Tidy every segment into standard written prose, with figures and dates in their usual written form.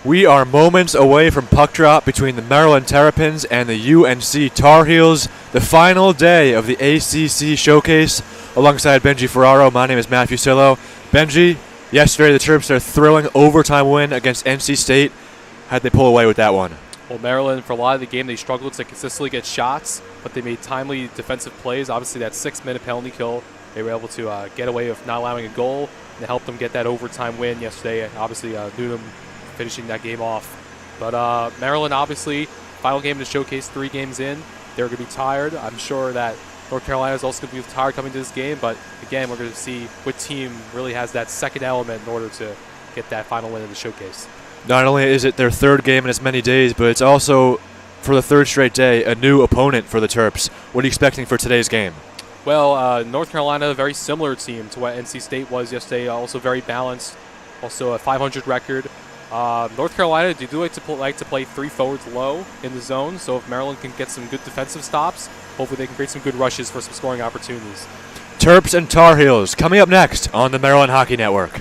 We are moments away from puck drop between the Maryland Terrapins and the UNC Tar Heels, the final day of the ACC Showcase. Alongside Benji Ferraro, my name is Matthew Sillo. Benji, yesterday the Terps had a thrilling overtime win against NC State. How'd they pull away with that one? Well, Maryland, for a lot of the game, they struggled to consistently get shots, but they made timely defensive plays. Obviously, that 6-minute penalty kill, they were able to get away with not allowing a goal, and it helped them get that overtime win yesterday. And obviously, Newnham finishing that game off. But Maryland, obviously, final game of the Showcase, 3 games in. They're going to be tired. I'm sure that North Carolina is also going to be tired coming to this game, but again, we're going to see what team really has that second element in order to get that final win in the Showcase. Not only is it their third game in as many days, but it's also, for the third straight day, a new opponent for the Terps. What are you expecting for today's game? Well, North Carolina, a very similar team to what NC State was yesterday, also very balanced, also a 500 record. North Carolina, they do like to play 3 forwards low in the zone, so if Maryland can get some good defensive stops, hopefully they can create some good rushes for some scoring opportunities. Terps and Tar Heels coming up next on the Maryland Hockey Network.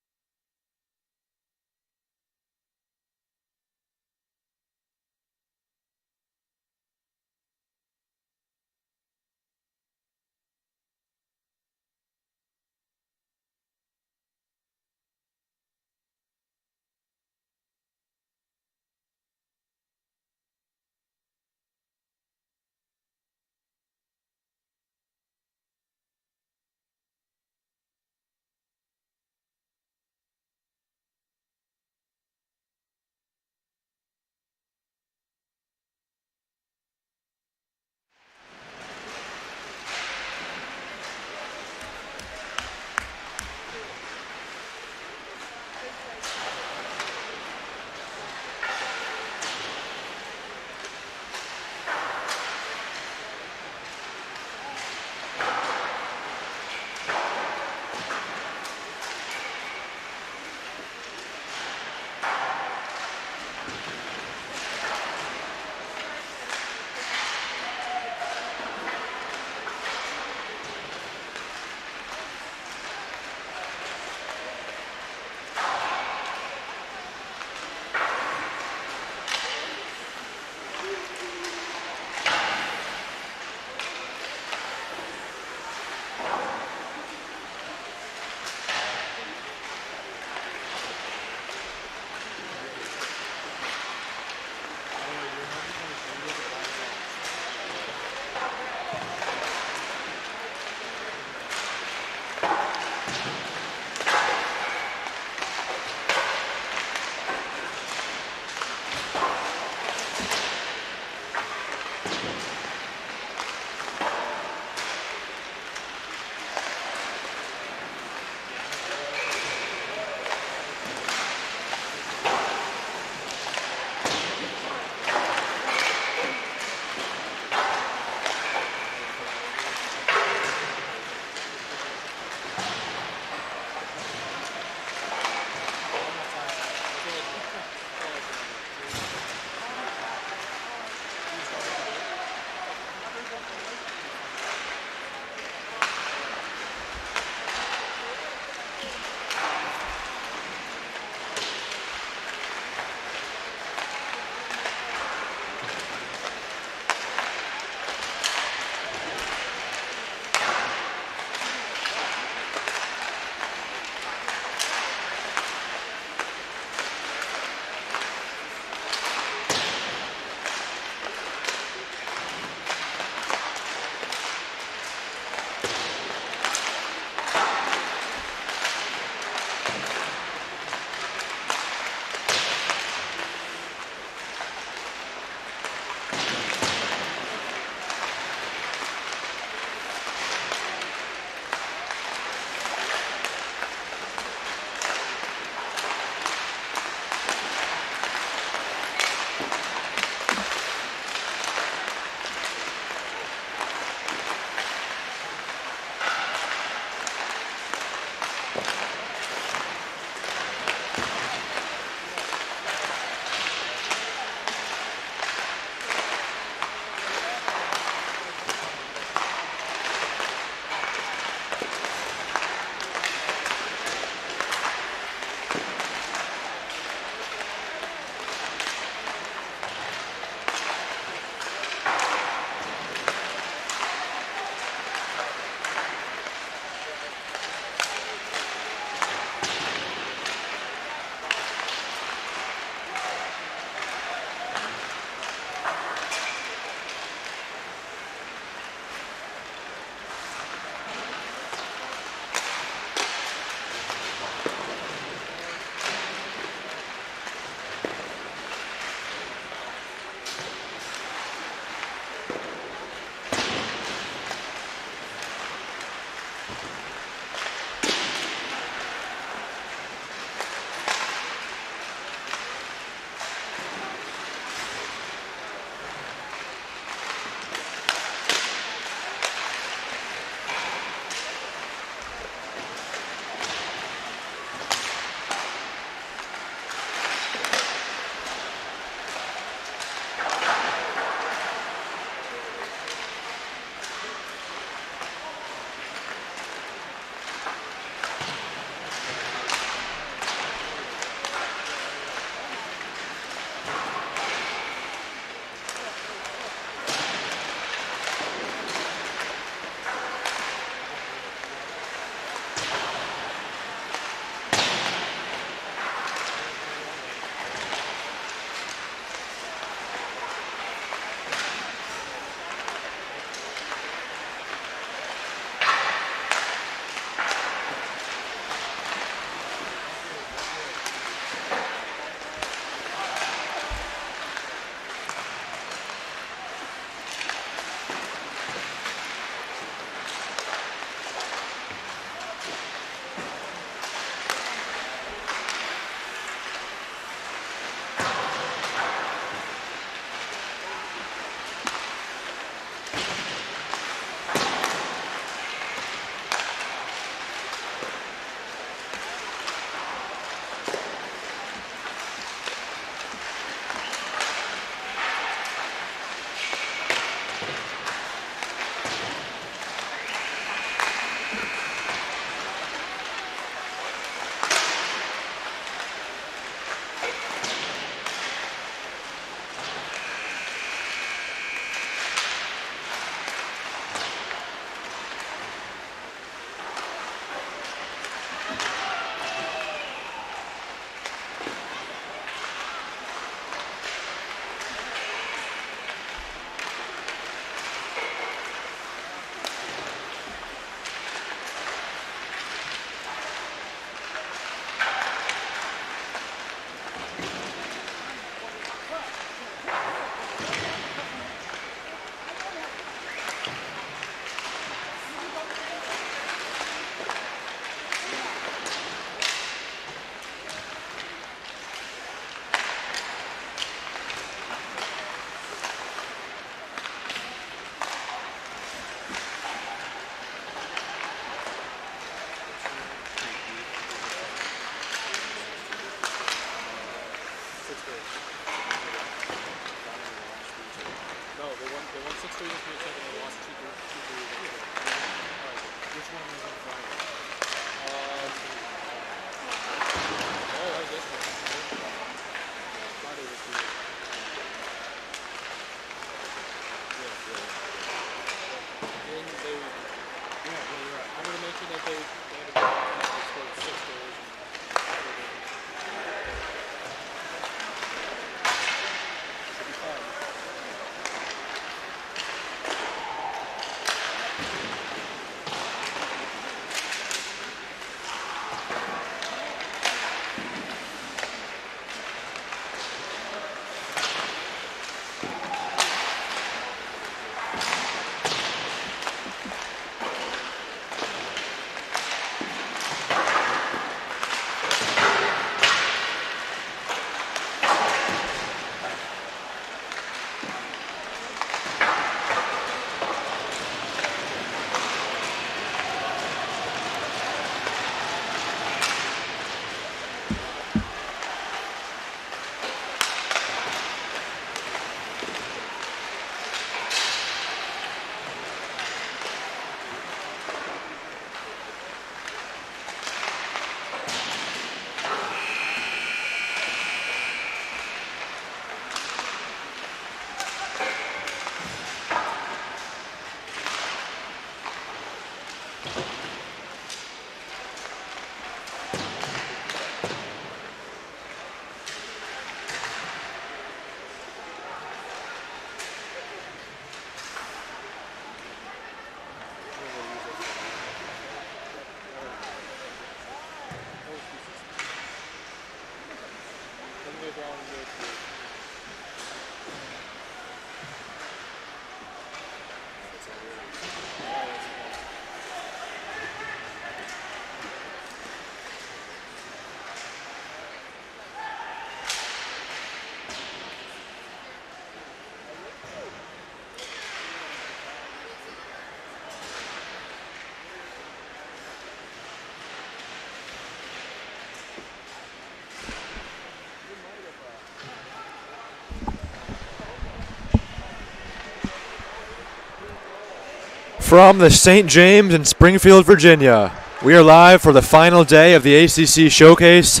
From the St. James in Springfield, Virginia, we are live for the final day of the ACC Showcase.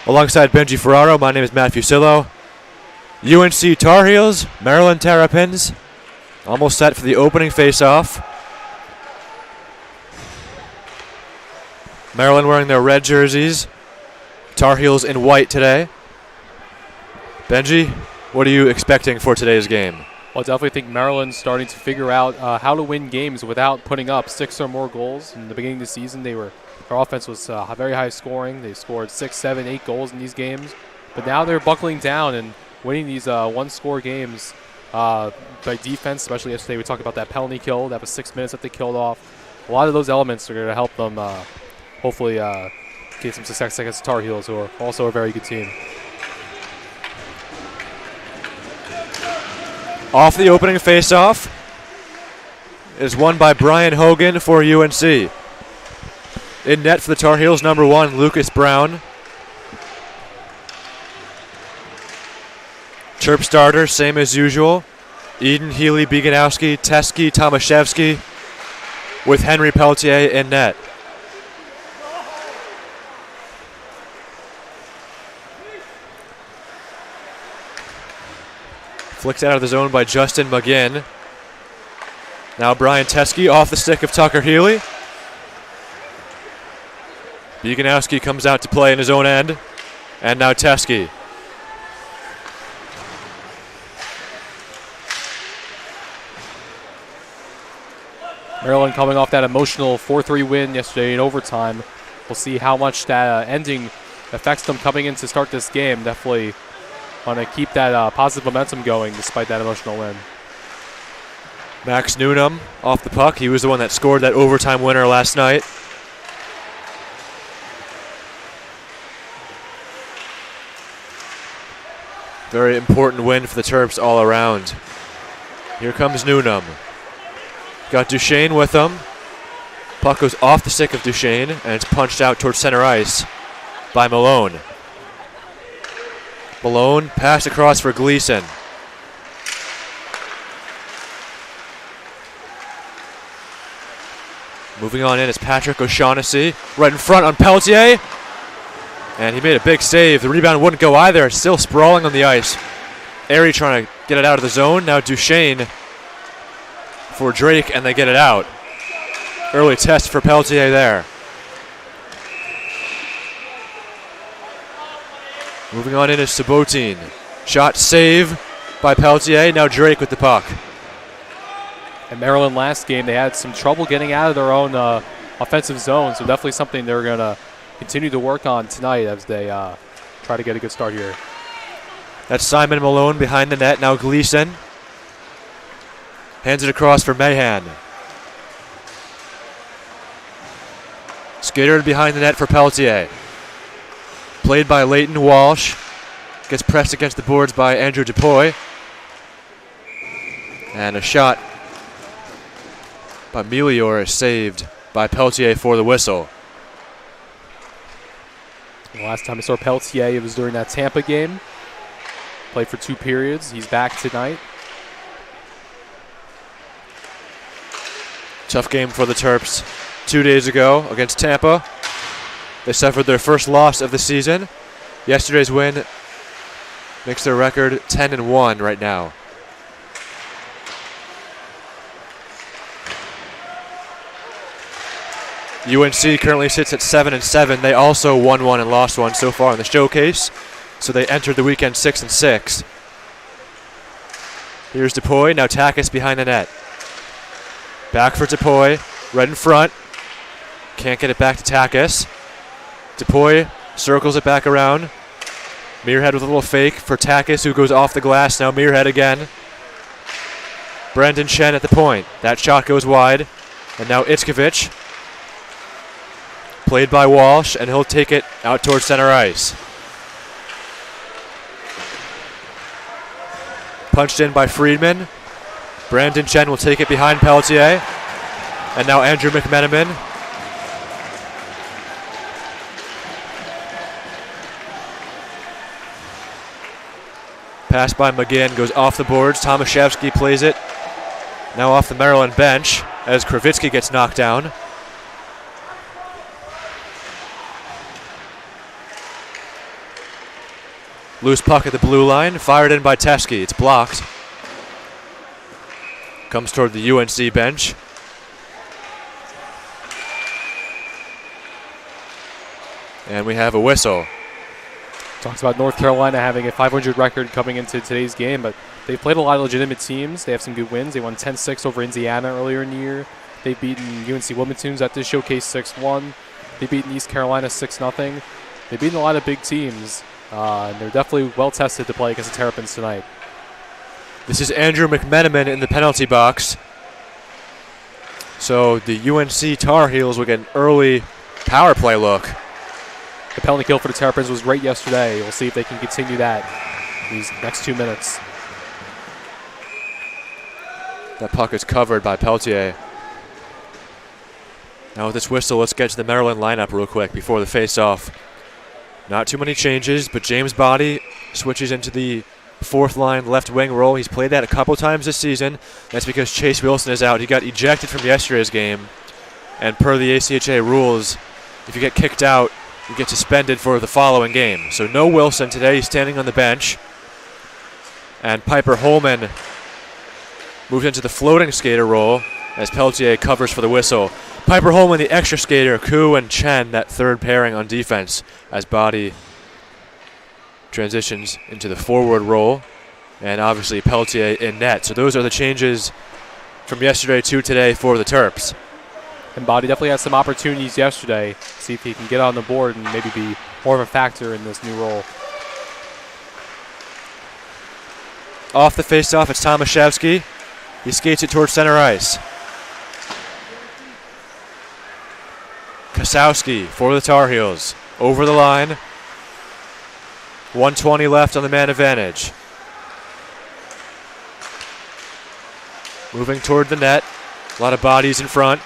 Alongside Benji Ferraro, my name is Matt Fusillo. UNC Tar Heels, Maryland Terrapins, almost set for the opening face-off. Maryland wearing their red jerseys, Tar Heels in white today. Benji, what are you expecting for today's game? Well, I definitely think Maryland's starting to figure out how to win games without putting up 6 or more goals. In the beginning of the season, their offense was very high scoring. They scored 6, 7, 8 goals in these games. But now they're buckling down and winning these one-score games by defense, especially yesterday. We talked about that penalty kill. That was 6 minutes that they killed off. A lot of those elements are going to help them hopefully get some success against the Tar Heels, who are also a very good team. Off the opening face-off is won by Brian Hogan for UNC. In net for the Tar Heels, number 1, Lucas Brown. Terp starters, same as usual. Eden, Healy, Beganowski, Teske, Tomaszewski, with Henry Pelletier in net. Flicked out of the zone by Justin McGinn. Now Brian Teske off the stick of Tucker Healy. Beganowski comes out to play in his own end. And now Teske. Maryland coming off that emotional 4-3 win yesterday in overtime. We'll see how much that ending affects them coming in to start this game. Definitely want to keep that positive momentum going despite that emotional win. Max Newnham off the puck. He was the one that scored that overtime winner last night. Very important win for the Terps all around. Here comes Newnham. Got Duchesne with him. Puck goes off the stick of Duchesne, and it's punched out towards center ice by Malone. Malone passed across for Gleason. Moving on in is Patrick O'Shaughnessy. Right in front on Pelletier. And he made a big save. The rebound wouldn't go either. Still sprawling on the ice. Airy trying to get it out of the zone. Now Duchesne for Drake, and they get it out. Early test for Pelletier there. Moving on in is Sabotin. Shot save by Pelletier. Now Drake with the puck. And Maryland last game, they had some trouble getting out of their own offensive zone, so definitely something they're going to continue to work on tonight as they try to get a good start here. That's Simon Malone behind the net. Now Gleason hands it across for Mahan. Skittered behind the net for Pelletier. Played by Leighton Walsh. Gets pressed against the boards by Andrew DePoy. And a shot by Melior is saved by Pelletier for the whistle. The last time I saw Pelletier, it was during that Tampa game. Played for 2 periods. He's back tonight. Tough game for the Terps 2 days ago against Tampa. They suffered their first loss of the season. Yesterday's win makes their record 10-1 right now. UNC currently sits at 7-7. They also won 1 and lost 1 so far in the showcase, so they entered the weekend 6-6. Here's DePoy. Now Takis behind the net. Back for DePoy, right in front. Can't get it back to Takis. DePoy circles it back around. Muirhead with a little fake for Takis, who goes off the glass. Now Muirhead again. Brendan Chen at the point. That shot goes wide. And now Itzkovich. Played by Walsh, and he'll take it out towards center ice. Punched in by Friedman. Brandon Chen will take it behind Pelletier. And now Andrew McMenamin. Pass by McGinn goes off the boards. Tomaszewski plays it. Now off the Maryland bench as Kravitsky gets knocked down. Loose puck at the blue line. Fired in by Teskey. It's blocked. Comes toward the UNC bench. And we have a whistle. Talks about North Carolina having a 500 record coming into today's game, but they've played a lot of legitimate teams. They have some good wins. They won 10-6 over Indiana earlier in the year. They've beaten UNC women's teams at this showcase 6-1. They've beaten East Carolina 6-0. They've beaten a lot of big teams, and they're definitely well tested to play against the Terrapins tonight. This is Andrew McMenamin in the penalty box. So the UNC Tar Heels will get an early power play look. The penalty kill for the Terrapins was great yesterday. We'll see if they can continue that these next 2 minutes. That puck is covered by Pelletier. Now with this whistle, let's get to the Maryland lineup real quick before the face-off. Not too many changes, but James Body switches into the fourth line left wing role. He's played that a couple times this season. That's because Chase Wilson is out. He got ejected from yesterday's game. And per the ACHA rules, if you get kicked out, you get suspended for the following game. So no Wilson today. He's standing on the bench. And Piper Holman moves into the floating skater role as Pelletier covers for the whistle. Piper Holman, the extra skater. Koo and Chen, that third pairing on defense, as Body transitions into the forward role. And obviously Pelletier in net. So those are the changes from yesterday to today for the Terps. And Body definitely had some opportunities yesterday. See if he can get on the board and maybe be more of a factor in this new role. Off the faceoff, it's Tomaszewski. He skates it towards center ice. Kosowski for the Tar Heels. Over the line. 1:20 left on the man advantage. Moving toward the net. A lot of bodies in front.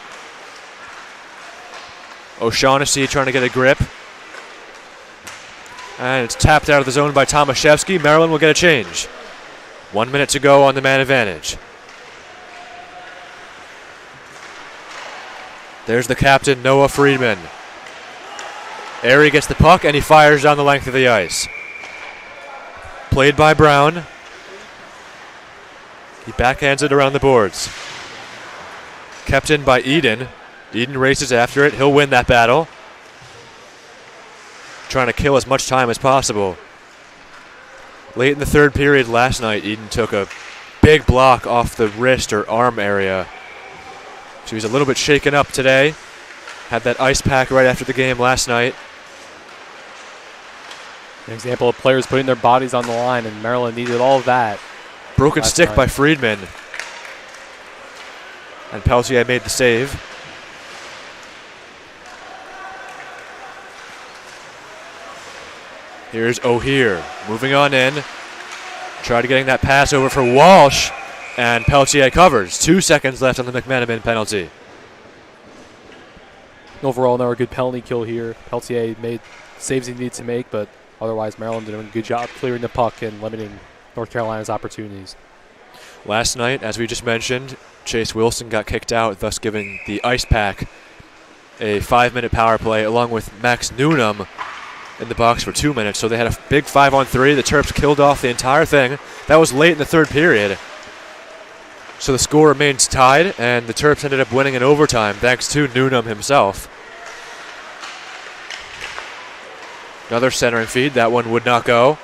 O'Shaughnessy trying to get a grip. And it's tapped out of the zone by Tomaszewski. Maryland will get a change. 1 minute to go on the man advantage. There's the captain, Noah Friedman. Airy gets the puck and he fires down the length of the ice. Played by Brown. He backhands it around the boards. Kept in by Eden. Eden races after it. He'll win that battle. Trying to kill as much time as possible. Late in the third period last night, Eden took a big block off the wrist or arm area. She was a little bit shaken up today. Had that ice pack right after the game last night. An example of players putting their bodies on the line, and Maryland needed all of that. Broken stick by Friedman. And Pelletier made the save. Here's O'Hear moving on in. Try to getting that pass over for Walsh. And Pelletier covers. 2 seconds left on the McMenamin penalty. Overall, another good penalty kill here. Pelletier made saves he needed to make, but otherwise Maryland did a good job clearing the puck and limiting North Carolina's opportunities. Last night, as we just mentioned, Chase Wilson got kicked out, thus giving the ice pack a 5-minute power play along with Max Newnham in the box for 2 minutes. So they had a big 5-on-3. The Terps killed off the entire thing. That was late in the third period. So the score remains tied, and the Terps ended up winning in overtime thanks to Newnham himself. Another centering feed. That one would not go.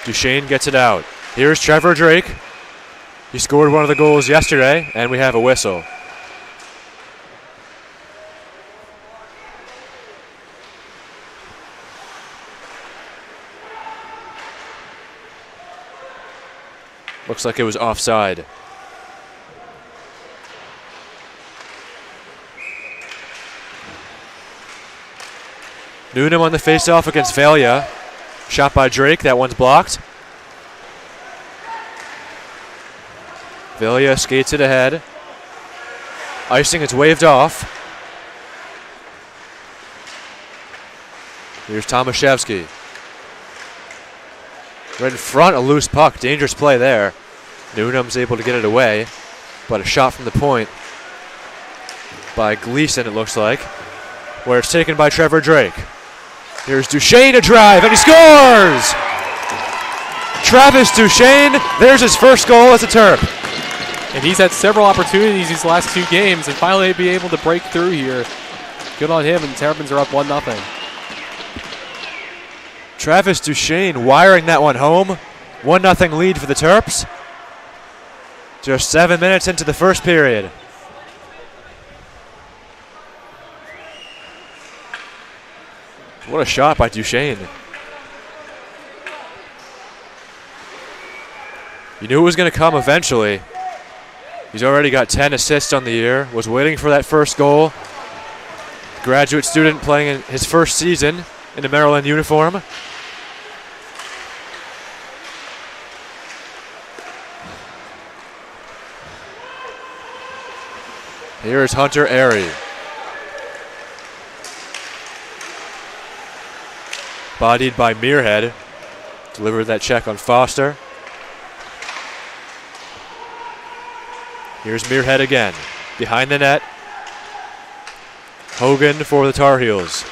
Duchesne gets it out. Here's Trevor Drake. He scored one of the goals yesterday, and we have a whistle. Looks like it was offside. Newnham on the faceoff against Valia. Shot by Drake. That one's blocked. Valia skates it ahead. Icing, it's waved off. Here's Tomaszewski. Right in front, a loose puck. Dangerous play there. Newnham's able to get it away, but a shot from the point by Gleason, it looks like, where it's taken by Trevor Drake. Here's Duchesne to drive, and he scores! Travis Duchesne, there's his first goal as a Terp. And he's had several opportunities these last 2 games and finally be able to break through here. Good on him, and Terrapins are up 1-0. Travis Duchesne wiring that one home. 1-0 lead for the Terps. Just 7 minutes into the first period. What a shot by Duchesne. You knew it was going to come eventually. He's already got 10 assists on the year. Was waiting for that first goal. Graduate student playing in his first season in a Maryland uniform. Here's Hunter Airy. Bodied by Muirhead. Delivered that check on Foster. Here's Muirhead again. Behind the net. Hogan for the Tar Heels.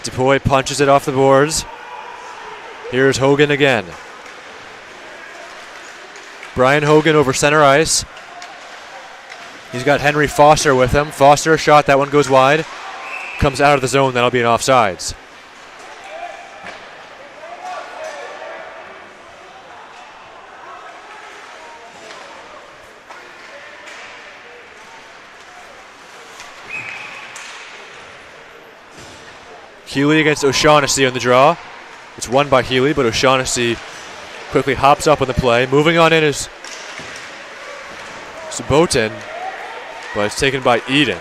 DePoy punches it off the boards. Here's Hogan again. Brian Hogan over center ice. He's got Henry Foster with him. Foster, shot, that one goes wide. Comes out of the zone, that'll be an offsides. Healy against O'Shaughnessy on the draw. It's won by Healy, but O'Shaughnessy quickly hops up on the play. Moving on in is Subotin, but it's taken by Eden.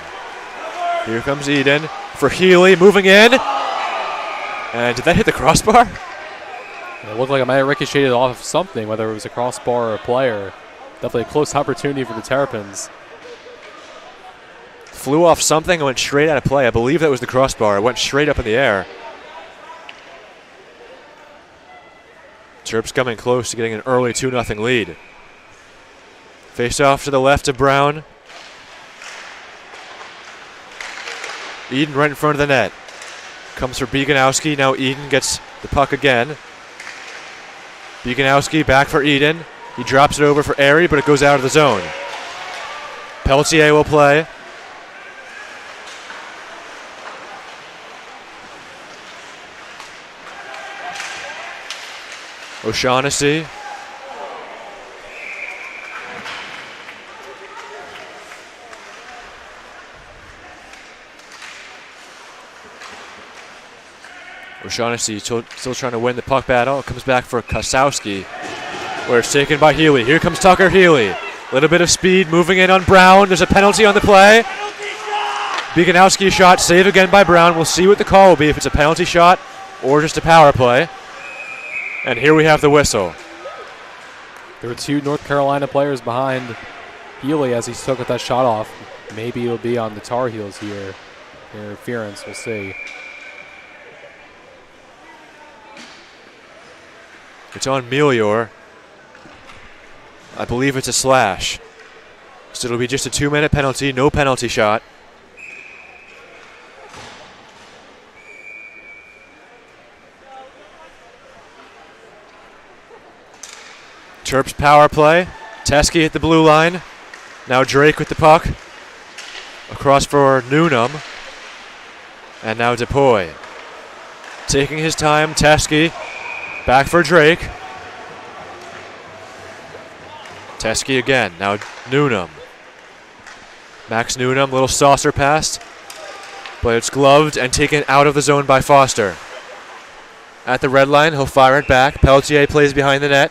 Here comes Eden for Healy, moving in. And did that hit the crossbar? It looked like it might have ricocheted off of something, whether it was a crossbar or a player. Definitely a close opportunity for the Terrapins. Flew off something and went straight out of play. I believe that was the crossbar. It went straight up in the air. Terps coming close to getting an early 2-0 lead. Face off to the left of Brown. Eden right in front of the net. Comes for Beganowski. Now Eden gets the puck again. Beganowski back for Eden. He drops it over for Airy, but it goes out of the zone. Pelletier will play. O'Shaughnessy. O'Shaughnessy still trying to win the puck battle. Comes back for Kosowski, where it's taken by Healy. Here comes Tucker Healy. A little bit of speed moving in on Brown. There's a penalty on the play. Beganowski shot, save again by Brown. We'll see what the call will be, if it's a penalty shot or just a power play. And here we have the whistle. There were 2 North Carolina players behind Healy as he took that shot off. Maybe it'll be on the Tar Heels here. Interference, we'll see. It's on Melior. I believe it's a slash. So it'll be just a 2-minute penalty, no penalty shot. Terps power play. Teskey at the blue line. Now Drake with the puck. Across for Newnham. And now DePoy. Taking his time, Teskey. Back for Drake. Teskey again. Now Newnham. Max Newnham, little saucer pass. But it's gloved and taken out of the zone by Foster. At the red line, he'll fire it back. Pelletier plays behind the net.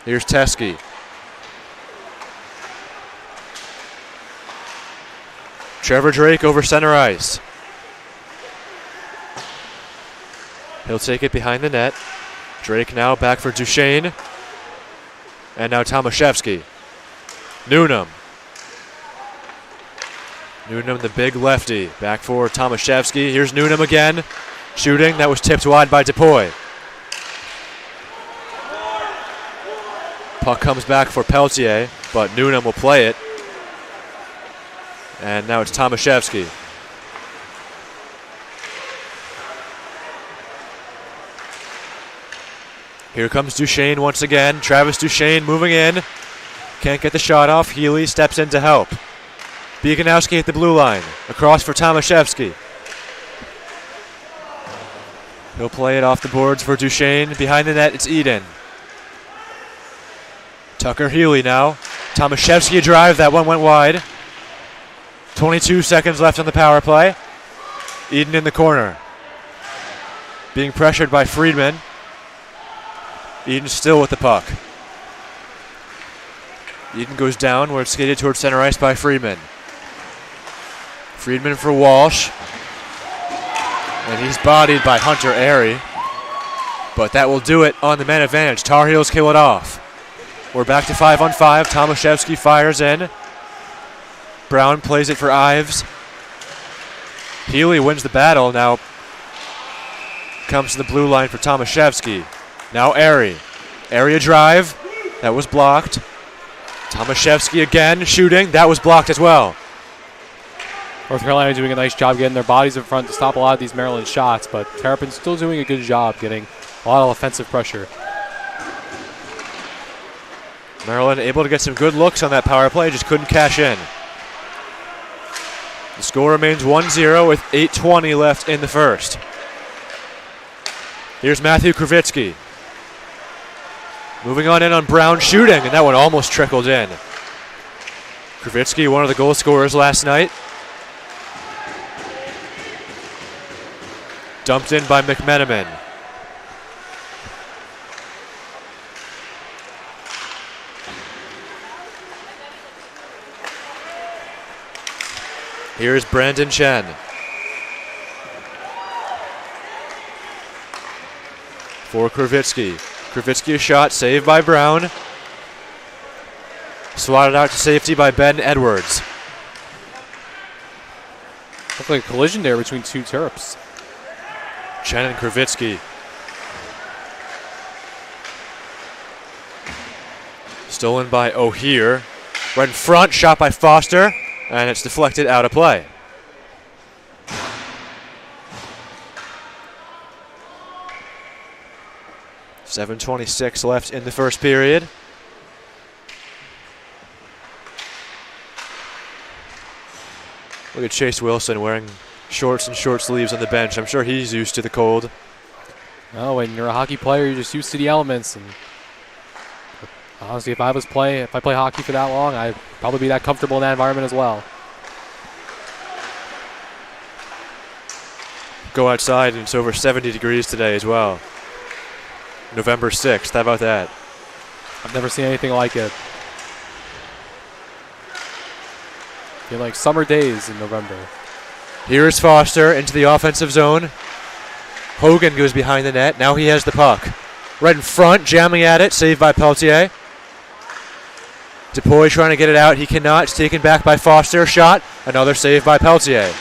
Here's Teskey. Trevor Drake over center ice. He'll take it behind the net. Drake now back for Duchesne. And now Tomaszewski. Newnham. Newnham, the big lefty. Back for Tomaszewski. Here's Newnham again. Shooting. That was tipped wide by DePoy. Puck comes back for Peltier, but Newnham will play it. And now it's Tomaszewski. Here comes Duchesne once again. Travis Duchesne moving in. Can't get the shot off. Healy steps in to help. Bieganowski at the blue line. Across for Tomaszewski. He'll play it off the boards for Duchesne. Behind the net, it's Eden. Tucker Healy now. Tomaszewski a drive. That one went wide. 22 seconds left on the power play. Eden in the corner. Being pressured by Friedman. Eden still with the puck. Eden goes down where it's skated towards center ice by Friedman. Friedman for Walsh. And he's bodied by Hunter Airy. But that will do it on the man advantage. Tar Heels kill it off. We're back to 5-on-5. Tomaszewski fires in. Brown plays it for Ives. Healy wins the battle. Now comes to the blue line for Tomaszewski. Now Airy. Airy a drive. That was blocked. Tomaszewski again shooting. That was blocked as well. North Carolina doing a nice job getting their bodies in front to stop a lot of these Maryland shots, but Terrapin's still doing a good job getting a lot of offensive pressure. Maryland able to get some good looks on that power play, just couldn't cash in. The score remains 1-0 with 8:20 left in the first. Here's Matthew Kravitsky. Moving on in on Brown shooting, and that one almost trickled in. Kravitsky, one of the goal scorers last night. Dumped in by McMenamin. Here's Brandon Chen. For Kravitsky. Kravitsky a shot, saved by Brown. Swatted out to safety by Ben Edwards. Looked like a collision there between two Terps. Chen and Kravitsky. Stolen by O'Hear. Right in front, shot by Foster. And it's deflected out of play. .7:26 left in the first period. Look at Chase Wilson wearing shorts and short sleeves on the bench. I'm sure he's used to the cold. Oh, when you're a hockey player, you're just used to the elements. And honestly, if I play hockey for that long, I'd probably be that comfortable in that environment as well. Go outside and it's over 70 degrees today as well. November 6th, how about that? I've never seen anything like it. Feel like summer days in November. Here is Foster into the offensive zone. Hogan goes behind the net. Now he has the puck. Right in front, jamming at it, saved by Peltier. DePoy trying to get it out. He cannot. It's taken back by Foster. Shot. Another save by Peltier.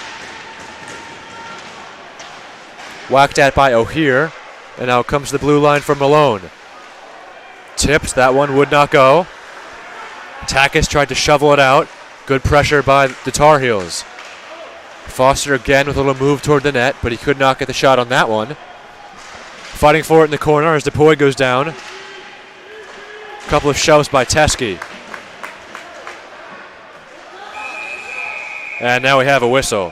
Whacked at by O'Hear. And now comes the blue line from Malone. Tipped. That one would not go. Takis tried to shovel it out. Good pressure by the Tar Heels. Foster again with a little move toward the net, but he could not get the shot on that one. Fighting for it in the corner as DePoy goes down. A couple of shoves by Teskey. And now we have a whistle.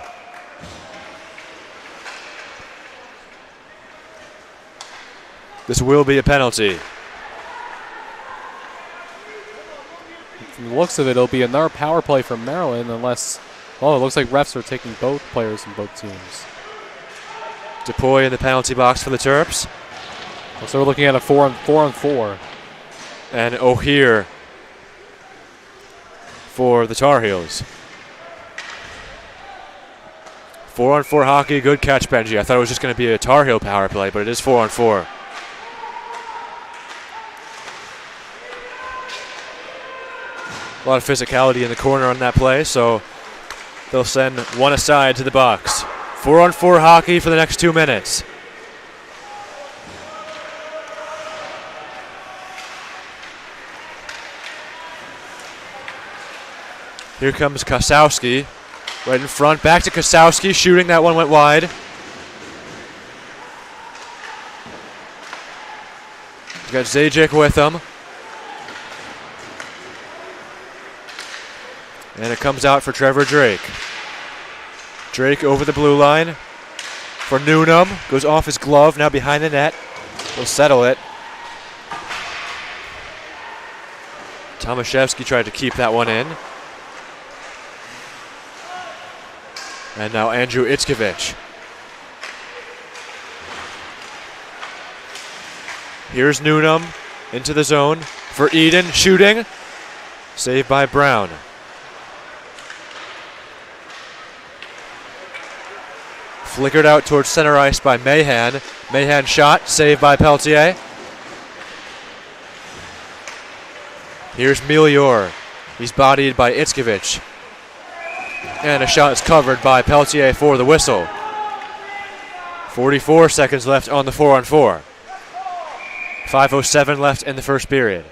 This will be a penalty. From the looks of it, it'll be another power play from Maryland unless, well, it looks like refs are taking both players from both teams. DePoy in the penalty box for the Terps. So we're looking at a 4-on-4. and O'Hear for the Tar Heels. 4-on-4 hockey, good catch, Benji. I thought it was just going to be a Tar Heel power play, but it is 4-on-4. A lot of physicality in the corner on that play, so they'll send one aside to the box. 4-on-4 hockey for the next 2 minutes. Here comes Kosowski, right in front. Back to Kosowski, shooting. That one went wide. He's got Zajic with him. And it comes out for Trevor Drake. Drake over the blue line for Newnham. Goes off his glove, now behind the net. He'll settle it. Tomaszewski tried to keep that one in. And now Andrew Itzkevich. Here's Newnham into the zone for Eden, shooting. Saved by Brown. Flickered out towards center ice by Mahan. Mahan shot, saved by Peltier. Here's Melior. He's bodied by Itzkevich. And a shot is covered by Peltier for the whistle. 44 seconds left on the 4-on-4. 5:07 left in the first period.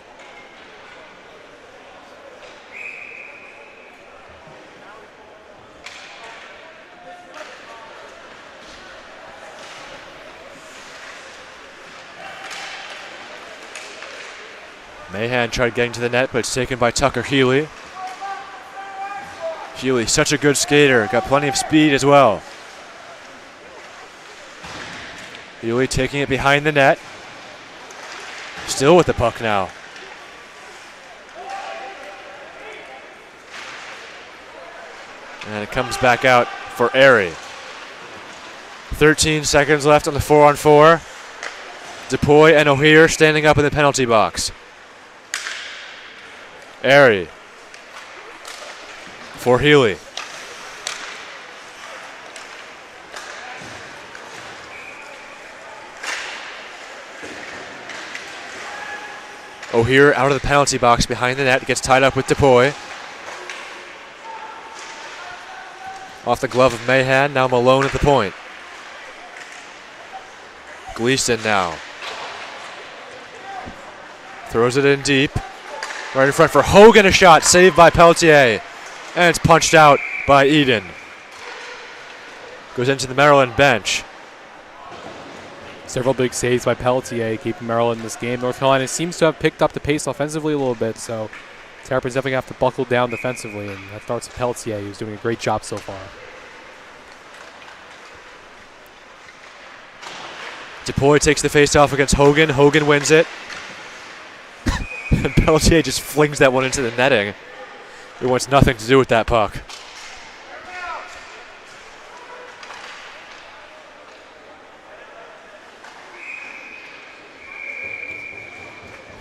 Mahan tried getting to the net, but it's taken by Tucker Healy. Healy, such a good skater, got plenty of speed as well. Healy taking it behind the net. Still with the puck now. And it comes back out for Airy. 13 seconds left on the 4-on-4. DePoy and O'Hear standing up in the penalty box. Airy for Healy. O'Hear out of the penalty box behind the net, gets tied up with DePoy. Off the glove of Mahan, now Malone at the point. Gleason now. Throws it in deep. Right in front for Hogan, a shot saved by Peltier. And it's punched out by Eden. Goes into the Maryland bench. Several big saves by Peltier keeping Maryland in this game. North Carolina seems to have picked up the pace offensively a little bit, so Terrapins definitely have to buckle down defensively, and that starts with Peltier, who's doing a great job so far. DePoy takes the face-off against Hogan. Hogan wins it. And Peltier just flings that one into the netting. He wants nothing to do with that puck.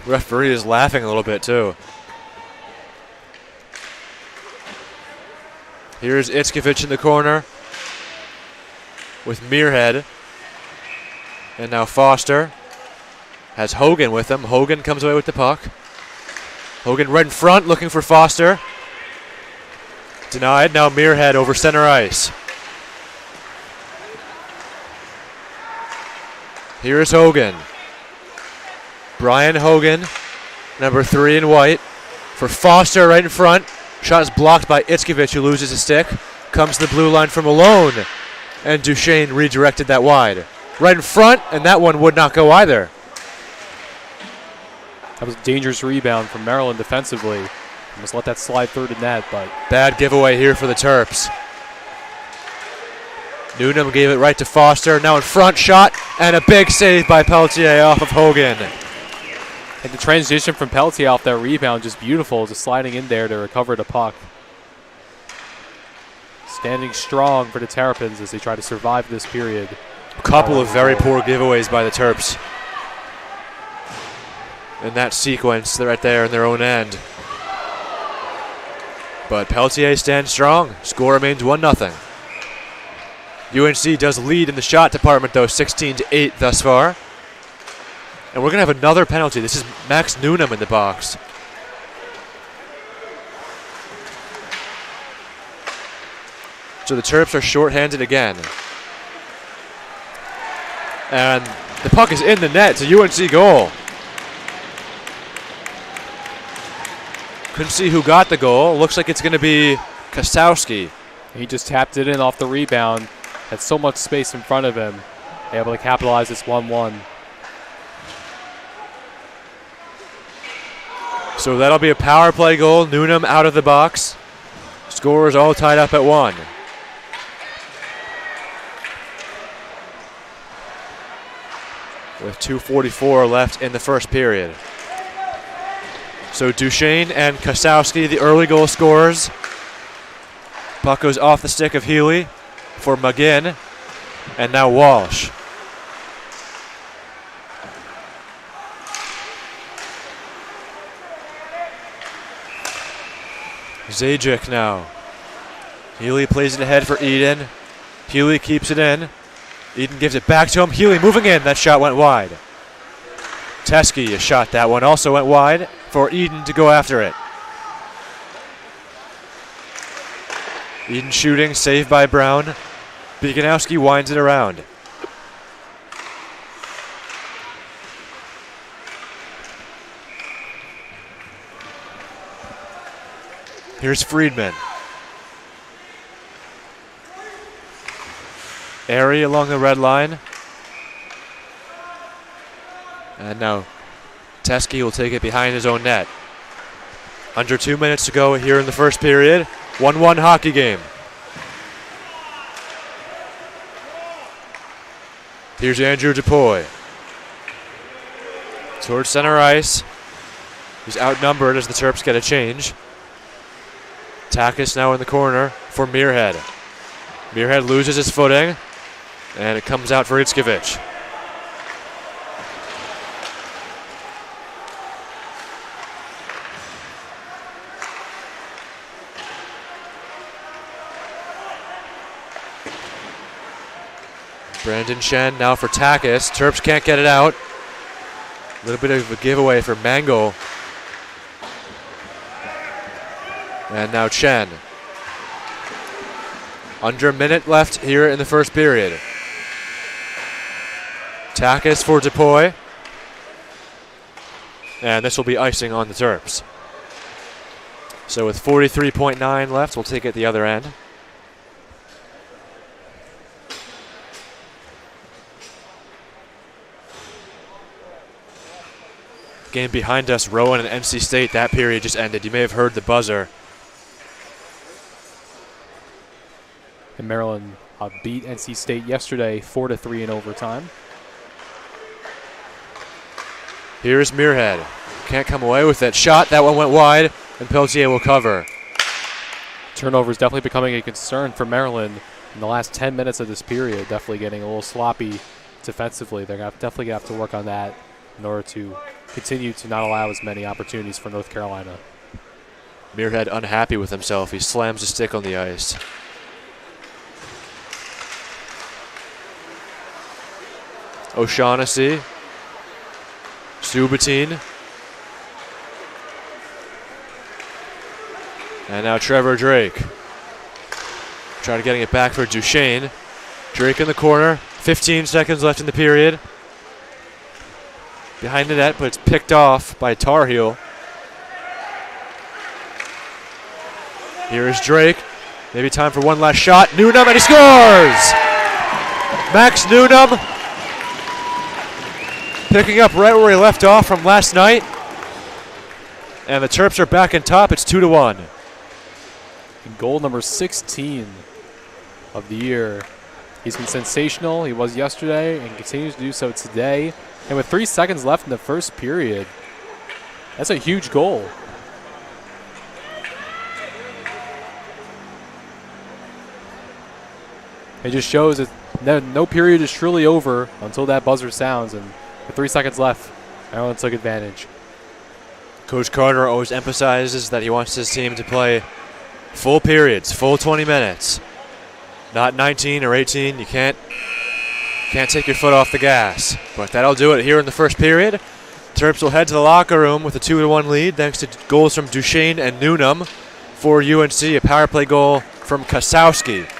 Referee is laughing a little bit too. Here's Itzkevich in the corner with Muirhead. And now Foster has Hogan with him. Hogan comes away with the puck. Hogan right in front looking for Foster. Denied. Now Muirhead over center ice. Here's Hogan. Brian Hogan, number 3 in white, for Foster right in front. Shot is blocked by Itzkevich, who loses his stick. Comes to the blue line from Malone. And Duchesne redirected that wide. Right in front, and that one would not go either. That was a dangerous rebound from Maryland defensively. Almost let that slide through the net, but bad giveaway here for the Terps. Newnham gave it right to Foster. Now in front, shot, and a big save by Peltier off of Hogan. And the transition from Peltier off that rebound, just beautiful, just sliding in there to recover the puck. Standing strong for the Terrapins as they try to survive this period. A couple of very poor giveaways by the Terps. in that sequence. They're right there in their own end. But Peltier stands strong. Score remains 1-0. UNC does lead in the shot department, though, 16-8 thus far. And we're going to have another penalty. This is Max Newnham in the box. So the Terps are shorthanded again. And the puck is in the net. It's a UNC goal. Couldn't see who got the goal. Looks like it's going to be Kosowski. He just tapped it in off the rebound. Had so much space in front of him. Able to capitalize this 1-1. So that'll be a power play goal. Newnham out of the box. Score is all tied up at 1. With 2:44 left in the first period. So Duchesne and Kosowski, the early goal scorers. Puck goes off the stick of Healy for McGinn. And now Walsh. Zajic now. Healy plays it ahead for Eden. Healy keeps it in. Eden gives it back to him. Healy moving in. That shot went wide. Teskey, a shot that one also went wide for Eden to go after it. Eden shooting, saved by Brown. Beganowski winds it around. Here's Friedman. Airy along the red line. And now Teskey will take it behind his own net. Under 2 minutes to go here in the first period. 1-1 hockey game. Here's Andrew DePoy. Towards center ice. He's outnumbered as the Terps get a change. Takis now in the corner for Muirhead. Muirhead loses his footing. And it comes out for Itzkevich. Brandon Shen now for Takis. Terps can't get it out. A little bit of a giveaway for Mango. And now Chen. Under a minute left here in the first period. Takis for DePoy. And this will be icing on the Terps. So with 43.9 left, we'll take it the other end. Game behind us, Rowan and NC State. That period just ended. You may have heard the buzzer. And Maryland beat NC State yesterday 4-3 in overtime. Here's Muirhead. Can't come away with that shot. That one went wide, and Peltier will cover. Turnover is definitely becoming a concern for Maryland in the last 10 minutes of this period. Definitely getting a little sloppy defensively. They're definitely going to have to work on that in order to continue to not allow as many opportunities for North Carolina. Muirhead unhappy with himself. He slams a stick on the ice. O'Shaughnessy. Subatine. And now Trevor Drake. Trying to getting it back for Duchesne. Drake in the corner. 15 seconds left in the period. Behind the net, but it's picked off by Tar Heel. Here is Drake. Maybe time for one last shot. Newnham, and he scores! Max Newnham picking up right where he left off from last night. And the Terps are back in top. It's 2-1. Goal number 16 of the year. He's been sensational. He was yesterday and continues to do so today. And with 3 seconds left in the first period, that's a huge goal. It just shows that no period is truly over until that buzzer sounds. And with 3 seconds left, Maryland took advantage. Coach Carter always emphasizes that he wants his team to play full periods, full 20 minutes, not 19 or 18. You can't take your foot off the gas. But that'll do it here in the first period. Terps will head to the locker room with a 2-1 lead thanks to goals from Duchesne and Newnham for UNC. A power play goal from Kasowski.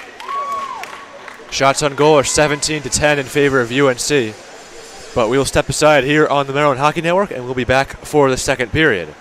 Shots on goal are 17-10 in favor of UNC. But we will step aside here on the Maryland Hockey Network, and we'll be back for the second period.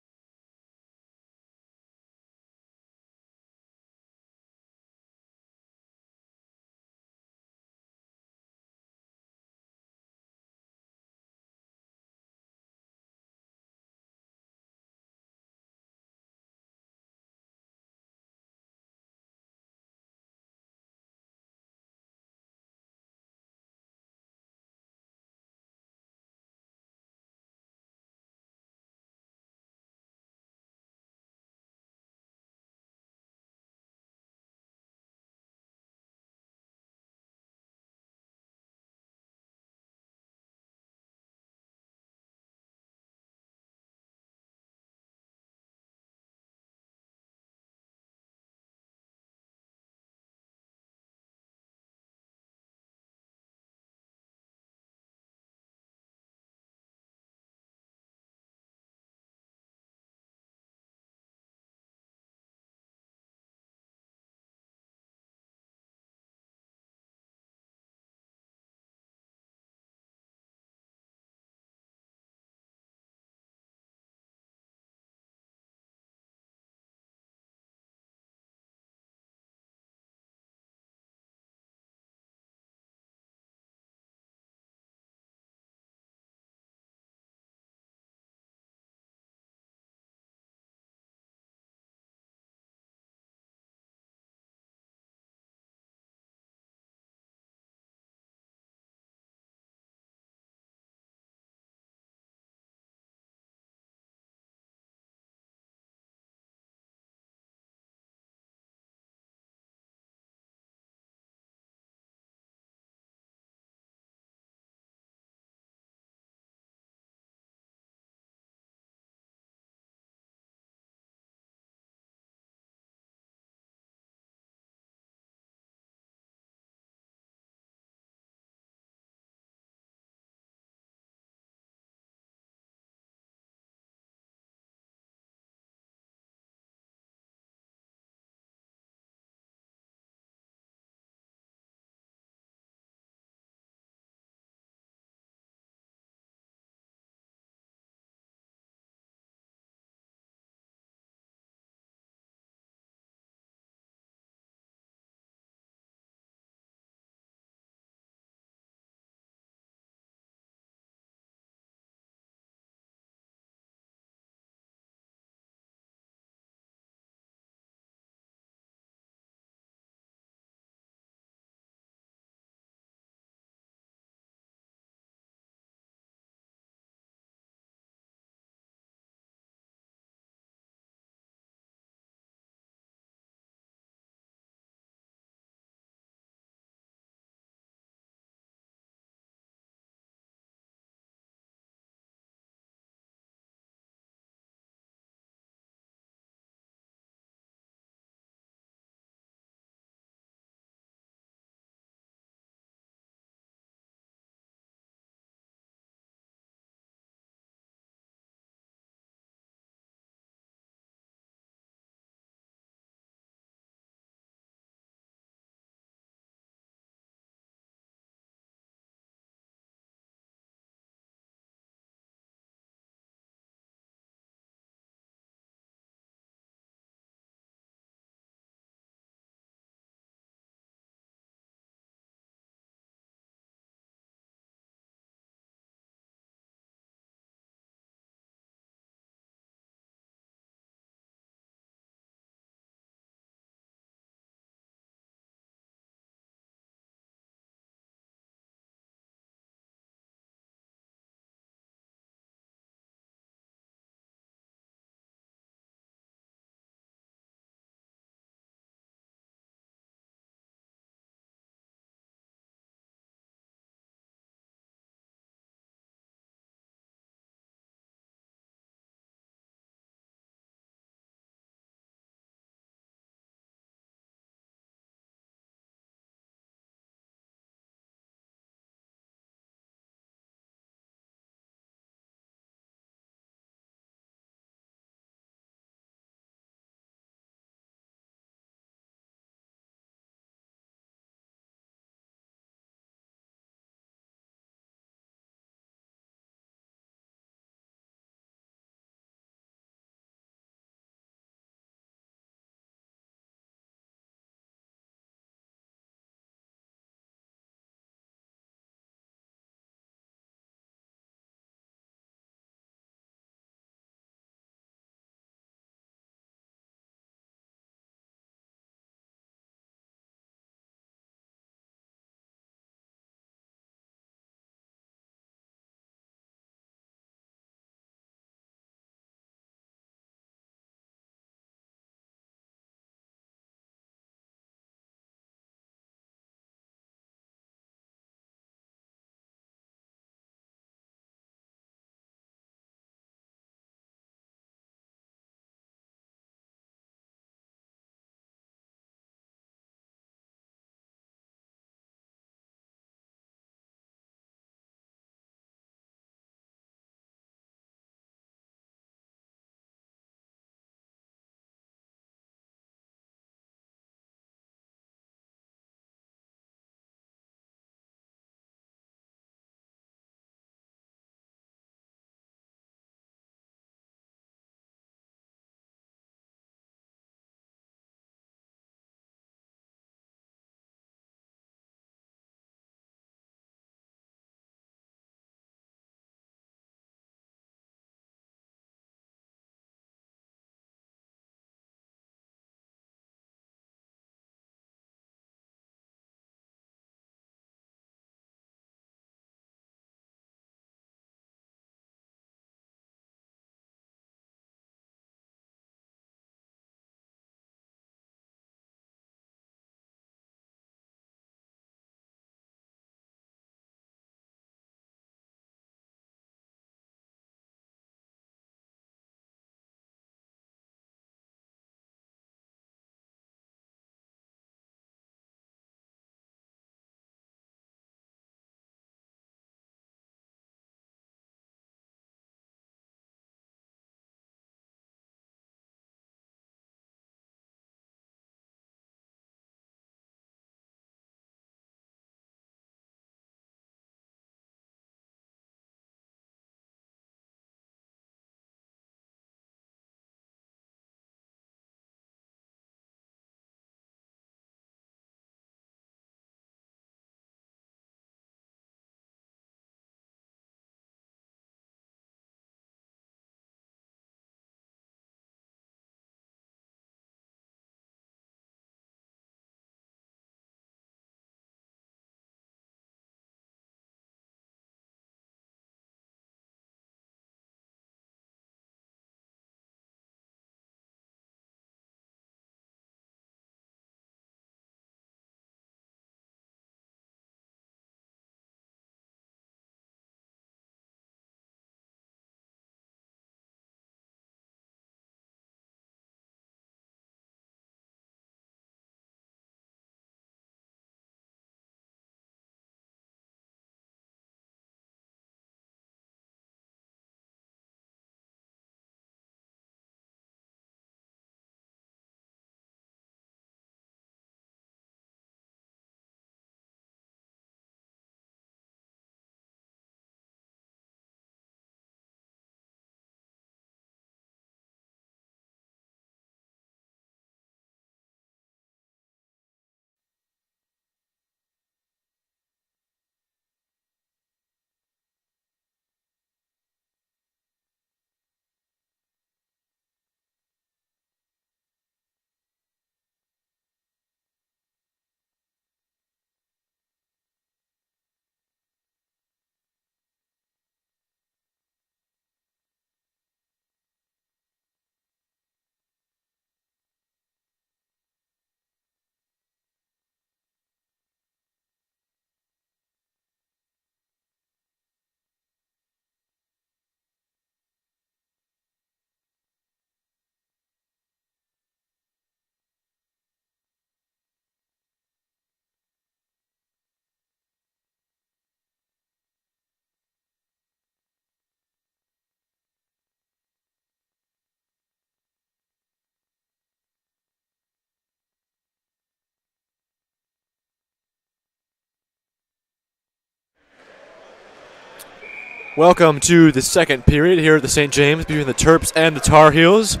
Welcome to the second period here at the St. James between the Terps and the Tar Heels.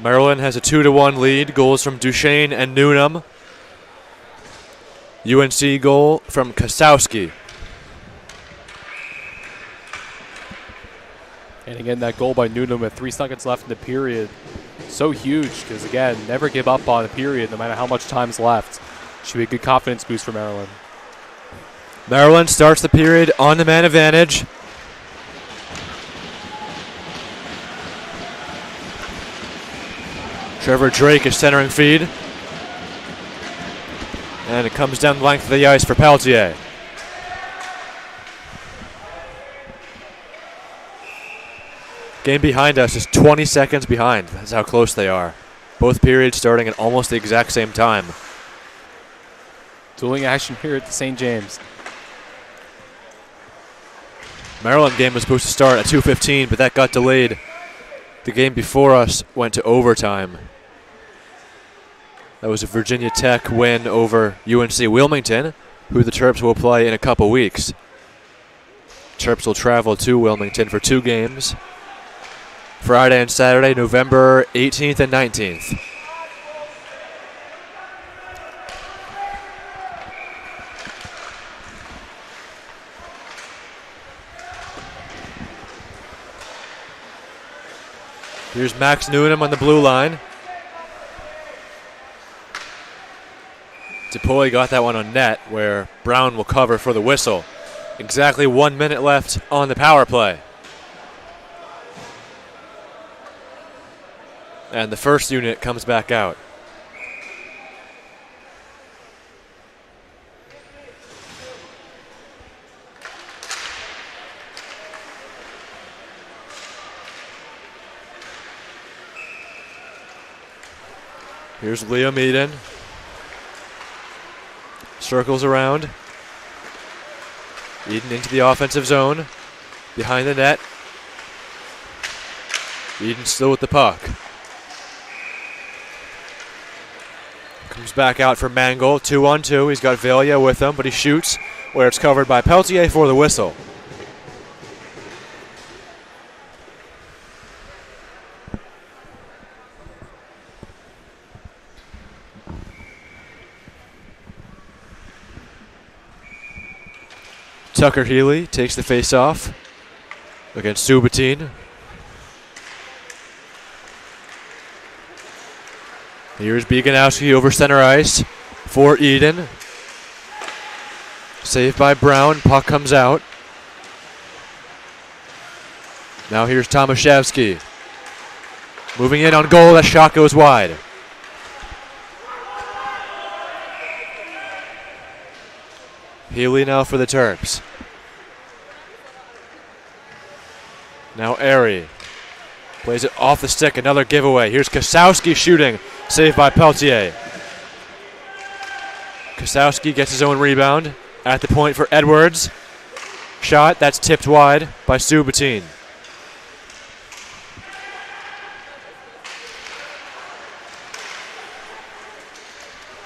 Maryland has a 2-1 lead. Goals from Duchesne and Newnham. UNC goal from Kasowski. And again, that goal by Newnham with 3 seconds left in the period. So huge because, again, never give up on the period no matter how much time's left. Should be a good confidence boost for Maryland. Maryland starts the period on the man advantage. Trevor Drake is centering feed. And it comes down the length of the ice for Peltier. Game behind us is 20 seconds behind. That's how close they are. Both periods starting at almost the exact same time. Dueling action here at the St. James. Maryland game was supposed to start at 2:15, but that got delayed. The game before us went to overtime. That was a Virginia Tech win over UNC Wilmington, who the Terps will play in a couple weeks. Terps will travel to Wilmington for 2 games. Friday and Saturday, November 18th and 19th. Here's Max Newnham on the blue line. DePoy got that one on net where Brown will cover for the whistle. Exactly 1 minute left on the power play. And the first unit comes back out. Here's Liam Eden. Circles around. Eden into the offensive zone. Behind the net. Eden still with the puck. Comes back out for Mangle. 2-on-2. He's got Velia with him, but he shoots where it's covered by Peltier for the whistle. Tucker Healy takes the face-off against Subotin. Here's Beganowski over center ice for Eden. Saved by Brown. Puck comes out. Now here's Tomaszewski. Moving in on goal. That shot goes wide. Healy now for the Terps. Now Airy. Plays it off the stick. Another giveaway. Here's Kasowski shooting. Saved by Peltier. Kasowski gets his own rebound. At the point for Edwards. Shot. That's tipped wide by Subotin.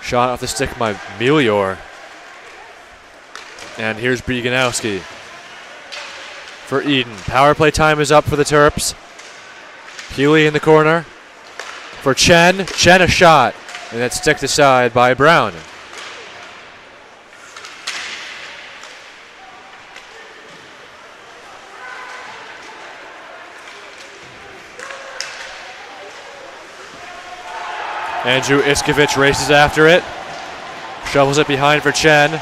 Shot off the stick by Melior. And here's Beganowski for Eden. Power play time is up for the Terps. Healy in the corner for Chen. Chen a shot. And that's sticked aside by Brown. Andrew Iskovich races after it. Shovels it behind for Chen.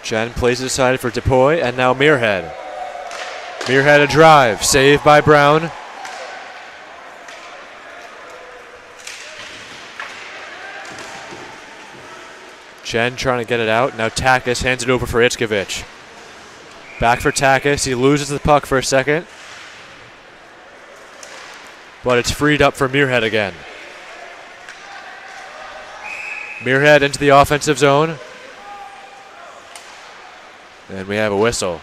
Chen plays it aside for DePoy, and now Muirhead. Muirhead a drive, saved by Brown. Chen trying to get it out. Now Takis hands it over for Iskovich. Back for Takis. He loses the puck for a second. But it's freed up for Muirhead again. Muirhead into the offensive zone. And we have a whistle.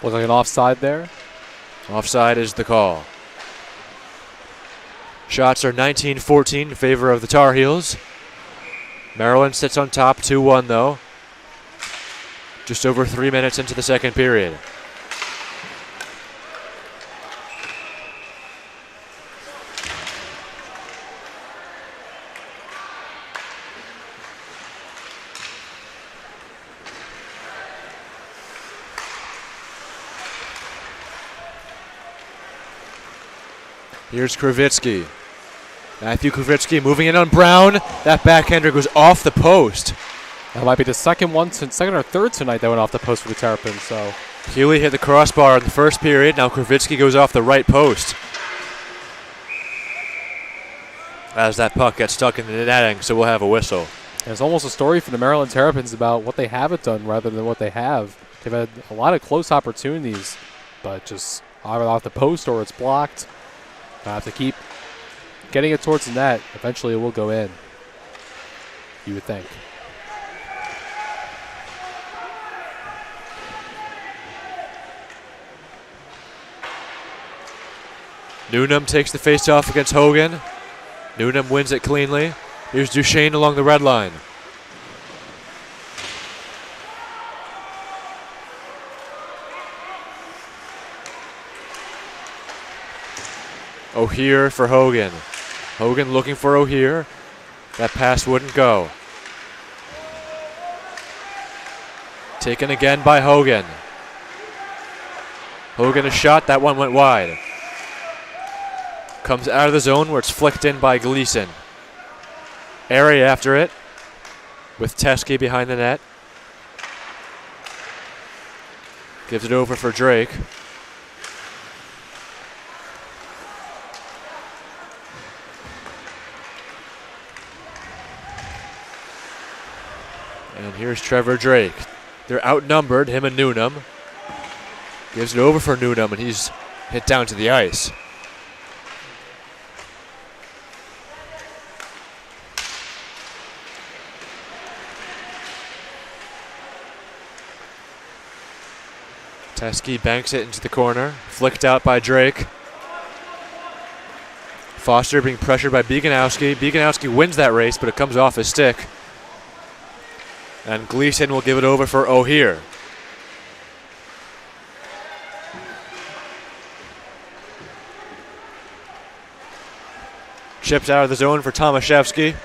Look like an offside there. Offside is the call. Shots are 19-14 in favor of the Tar Heels. Maryland sits on top 2-1 though. Just over 3 minutes into the second period. Here's Kravitsky. Matthew Kravitsky moving in on Brown. That backhander goes off the post. That might be the second or third tonight that went off the post for the Terrapins. So Healy hit the crossbar in the first period. Now Kravitsky goes off the right post. As that puck gets stuck in the netting, so we'll have a whistle. It's almost a story for the Maryland Terrapins about what they haven't done rather than what they have. They've had a lot of close opportunities, but just either off the post or it's blocked. I have to keep getting it towards the net. Eventually it will go in, you would think. Newnham takes the faceoff against Hogan. Newnham wins it cleanly. Here's Duchesne along the red line. O'Hear for Hogan. Hogan looking for O'Hear. That pass wouldn't go. Taken again by Hogan. Hogan a shot, that one went wide. Comes out of the zone where it's flicked in by Gleason. Airy after it with Teskey behind the net. Gives it over for Drake. And here's Trevor Drake. They're outnumbered, him and Newnham. Gives it over for Newnham, and he's hit down to the ice. Teskey banks it into the corner. Flicked out by Drake. Foster being pressured by Beganowski. Beganowski wins that race, but it comes off his stick. And Gleason will give it over for O'Hear. Chipped out of the zone for Tomaszewski.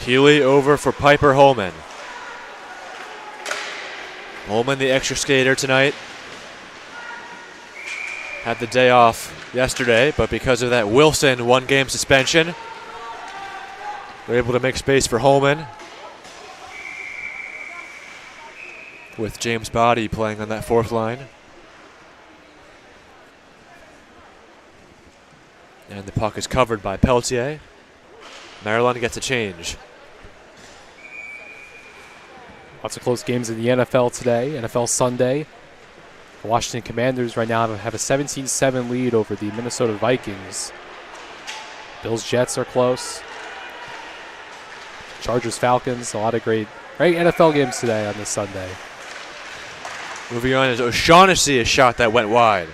Healy over for Piper Holman. Holman, the extra skater tonight. Had the day off yesterday, but because of that Wilson one-game suspension, they're able to make space for Holman. With James Boddy playing on that fourth line. And the puck is covered by Pelletier. Maryland gets a change. Lots of close games in the NFL today, NFL Sunday. The Washington Commanders right now have a 17-7 lead over the Minnesota Vikings. Bills-Jets are close. Chargers-Falcons, a lot of great NFL games today on this Sunday. Moving on is O'Shaughnessy, a shot that went wide.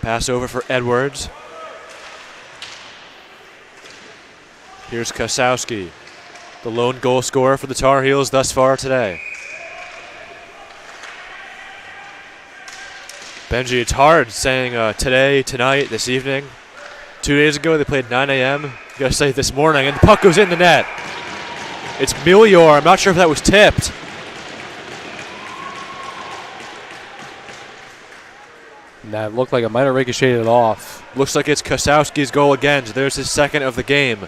Pass over for Edwards. Here's Kosowski, the lone goal scorer for the Tar Heels thus far today. Benji, it's hard saying today, tonight, this evening. 2 days ago they played 9 a.m. You gotta say this morning, and the puck goes in the net. It's Milior. I'm not sure if that was tipped. And that looked like it might have ricocheted off. Looks like it's Kosowski's goal again. So there's his second of the game.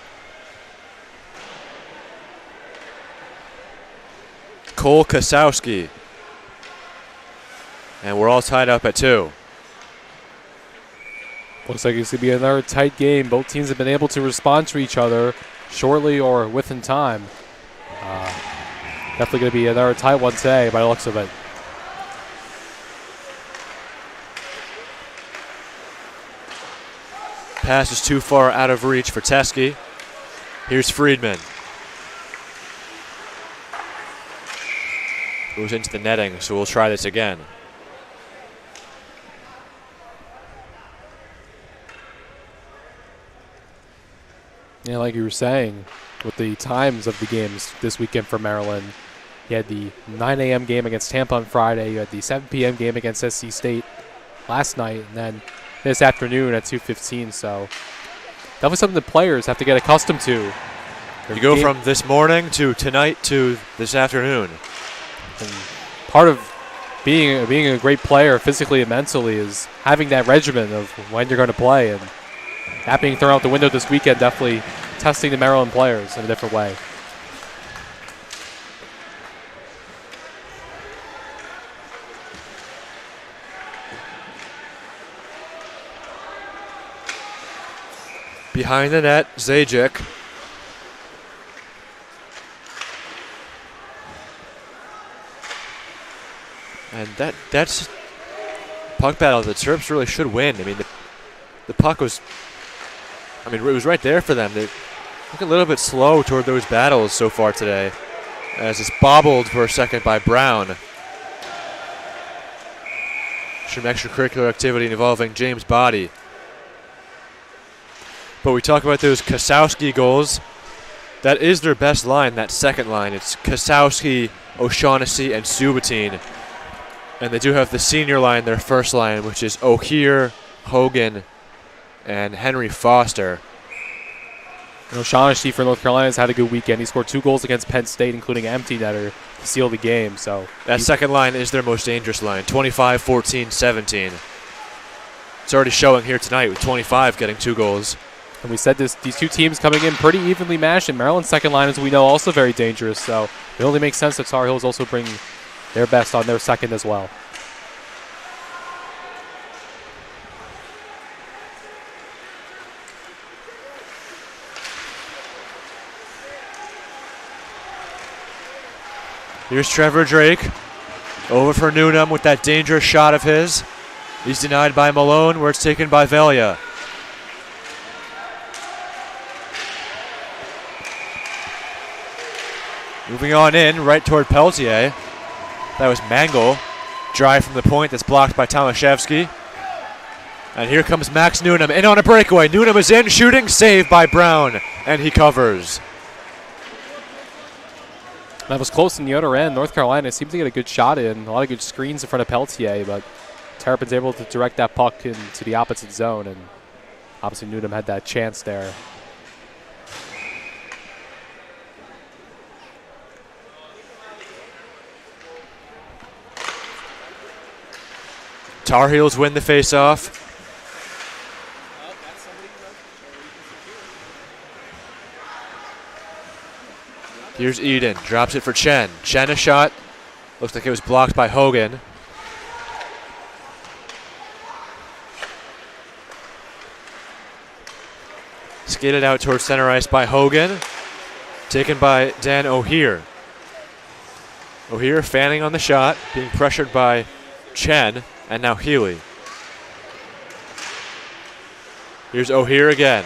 Cole Kosowski. And we're all tied up at 2. Looks like it's going to be another tight game. Both teams have been able to respond to each other shortly or within time. Definitely going to be another tight one today by the looks of it. Pass is too far out of reach for Teskey. Here's Friedman. Goes into the netting, so we'll try this again. Yeah, like you were saying, with the times of the games this weekend for Maryland, you had the 9 a.m. game against Tampa on Friday, you had the 7 p.m. game against SC State last night, and then this afternoon at 2:15. So definitely something the players have to get accustomed to. You go from this morning to tonight to this afternoon. And part of being a great player physically and mentally is having that regimen of when you're going to play, and that being thrown out the window this weekend, definitely testing the Maryland players in a different way. Behind the net, Zajic. And that's puck battle the Terps really should win. I mean, the puck was, it was right there for them. They look a little bit slow toward those battles so far today, as it's bobbled for a second by Brown. Some extracurricular activity involving James Body. But we talk about those Kasowski goals. That is their best line, that second line. It's Kasowski, O'Shaughnessy, and Subatine. And they do have the senior line, their first line, which is O'Hear, Hogan, and Henry Foster. And O'Shaughnessy for North Carolina has had a good weekend. He scored 2 goals against Penn State, including an empty netter to seal the game. So that second line is their most dangerous line, 25, 14, 17. It's already showing here tonight with 25 getting 2 goals. And we said these two teams coming in pretty evenly matched, and Maryland's second line, as we know, also very dangerous. So it only makes sense that Tar Heels also bring their best on their second as well. Here's Trevor Drake. Over for Newnham with that dangerous shot of his. He's denied by Malone, where it's taken by Velia. Moving on in, right toward Peltier. That was Mangle. Drive from the point that's blocked by Tomaszewski. And here comes Max Newnham in on a breakaway. Newnham is in, shooting, saved by Brown, and he covers. That was close in the other end. North Carolina seemed to get a good shot in, a lot of good screens in front of Peltier, but Terrapin's able to direct that puck into the opposite zone, and obviously Newnham had that chance there. Tar Heels win the face-off. Here's Eden, drops it for Chen. Chen a shot. Looks like it was blocked by Hogan. Skated out towards center ice by Hogan. Taken by Dan O'Hear. O'Hear fanning on the shot, being pressured by Chen. And now Healy. Here's O'Hear again.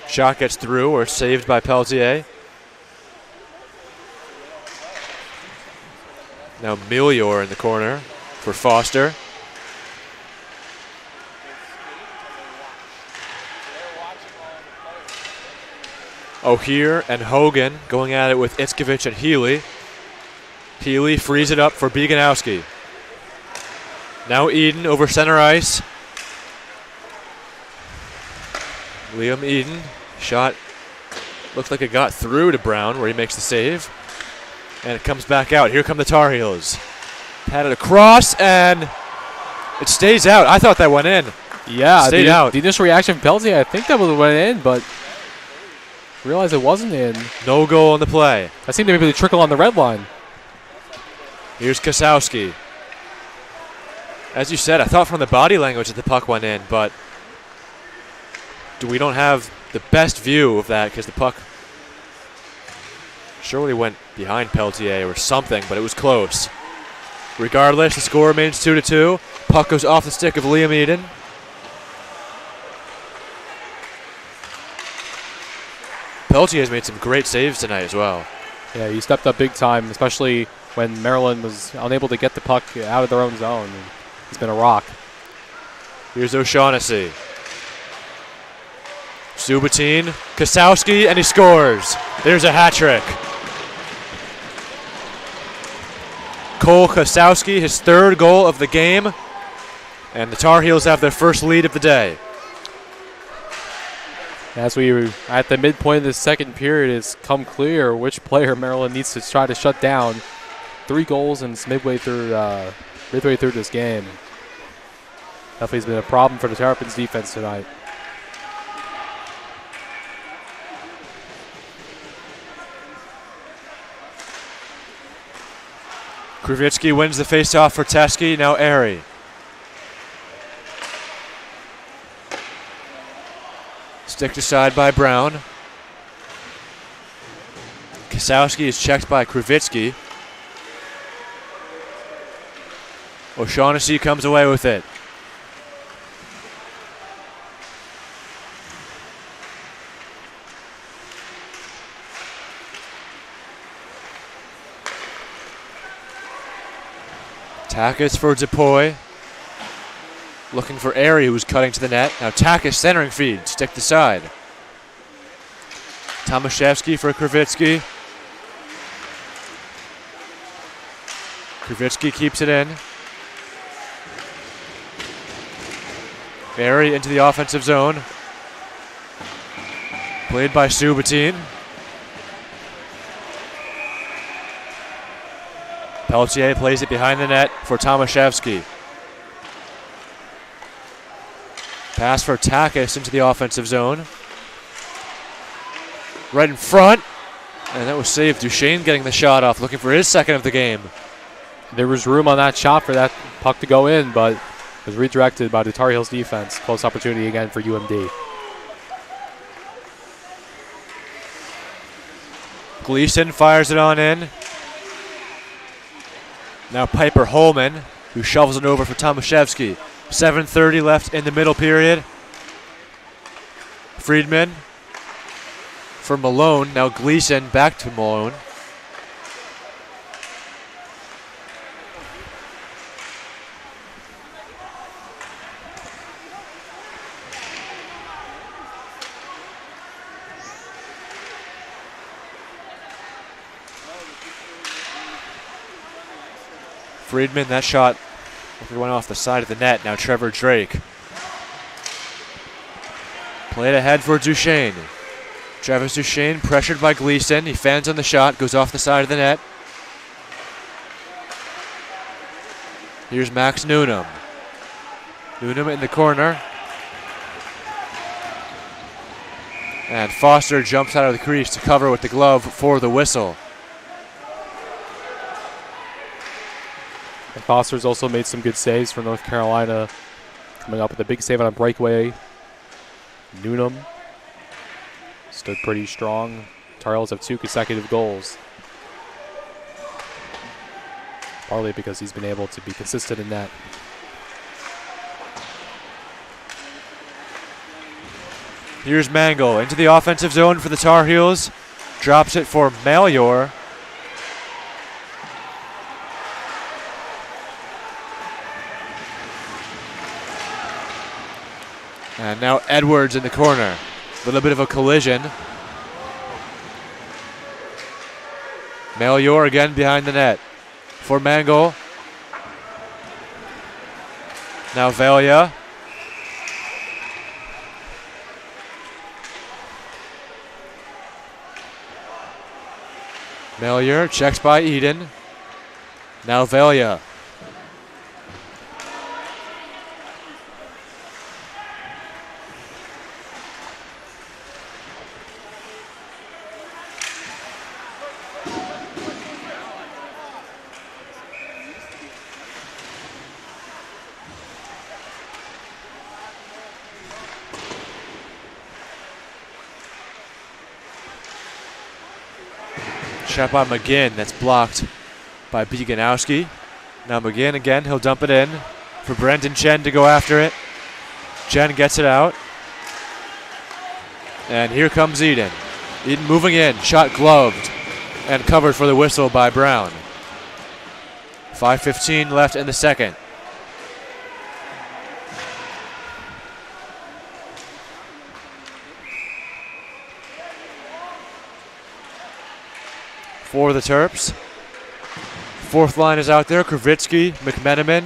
Shot gets through or saved by Peltier. Now Milior in the corner for Foster. O'Hear and Hogan going at it with Itzkovich and Healy. Healy frees it up for Bieganowski. Now Eden over center ice. Liam Eden. Shot looks like it got through to Brown where he makes the save. And it comes back out. Here come the Tar Heels. Patted across and it stays out. I thought that went in. Yeah, stayed out. The initial reaction from Peltier, I think that would have went in, but realized it wasn't in. No goal on the play. I seemed to maybe trickle on the red line. Here's Kasowski. As you said, I thought from the body language that the puck went in, but we don't have the best view of that because the puck surely went behind Peltier or something, but it was close. Regardless, the score remains 2-2. Puck goes off the stick of Liam Eden. Peltier has made some great saves tonight as well. Yeah, he stepped up big time, especially when Maryland was unable to get the puck out of their own zone. He's been a rock. Here's O'Shaughnessy. Subotin, Kosowski, and he scores. There's a hat trick. Cole Kosowski, his third goal of the game. And the Tar Heels have their first lead of the day. As we were at the midpoint of the second period, it's come clear which player Maryland needs to try to shut down. 3 goals and it's midway through this game. Definitely has been a problem for the Terrapins defense tonight. Krivitsky wins the faceoff for Teske. Now Airy. Sticked aside by Brown. Kosowski is checked by Krivitsky. O'Shaughnessy comes away with it. Takis for DePoy. Looking for Airy, who's cutting to the net. Now Takis centering feed, sticked aside. Tomaszewski for Krivitsky. Krivitsky keeps it in. Airy into the offensive zone. Played by Subotin. Peltier plays it behind the net for Tomaszewski. Pass for Takis into the offensive zone. Right in front. And that was saved. Duchesne getting the shot off, looking for his second of the game. There was room on that shot for that puck to go in, but it was redirected by the Tar Heels defense. Close opportunity again for UMD. Gleason fires it on in. Now Piper Holman, who shovels it over for Tomaszewski. 7:30 left in the middle period. Friedman for Malone. Now Gleason back to Malone. Friedman, that shot went off the side of the net. Now Trevor Drake. Played ahead for Duchesne. Travis Duchesne pressured by Gleason. He fans on the shot, goes off the side of the net. Here's Max Newnham. Newnham in the corner. And Foster jumps out of the crease to cover with the glove for the whistle. And Foster's also made some good saves for North Carolina. Coming up with a big save on a breakaway. Newnham stood pretty strong. Tar Heels have 2 consecutive goals. Partly because he's been able to be consistent in that. Here's Mangle into the offensive zone for the Tar Heels. Drops it for Malyor. And now Edwards in the corner. A little bit of a collision. Malyor again behind the net for Mangle. Now Velia. Malyor checks by Eden. Now Velia. Shot by McGinn, that's blocked by Beganowski. Now McGinn again, he'll dump it in for Brendan Chen to go after it. Chen gets it out. And here comes Eden. Eden moving in, shot gloved and covered for the whistle by Brown. 5:15 left in the second. For the Terps. Fourth line is out there. Kravitsky, McMenamin,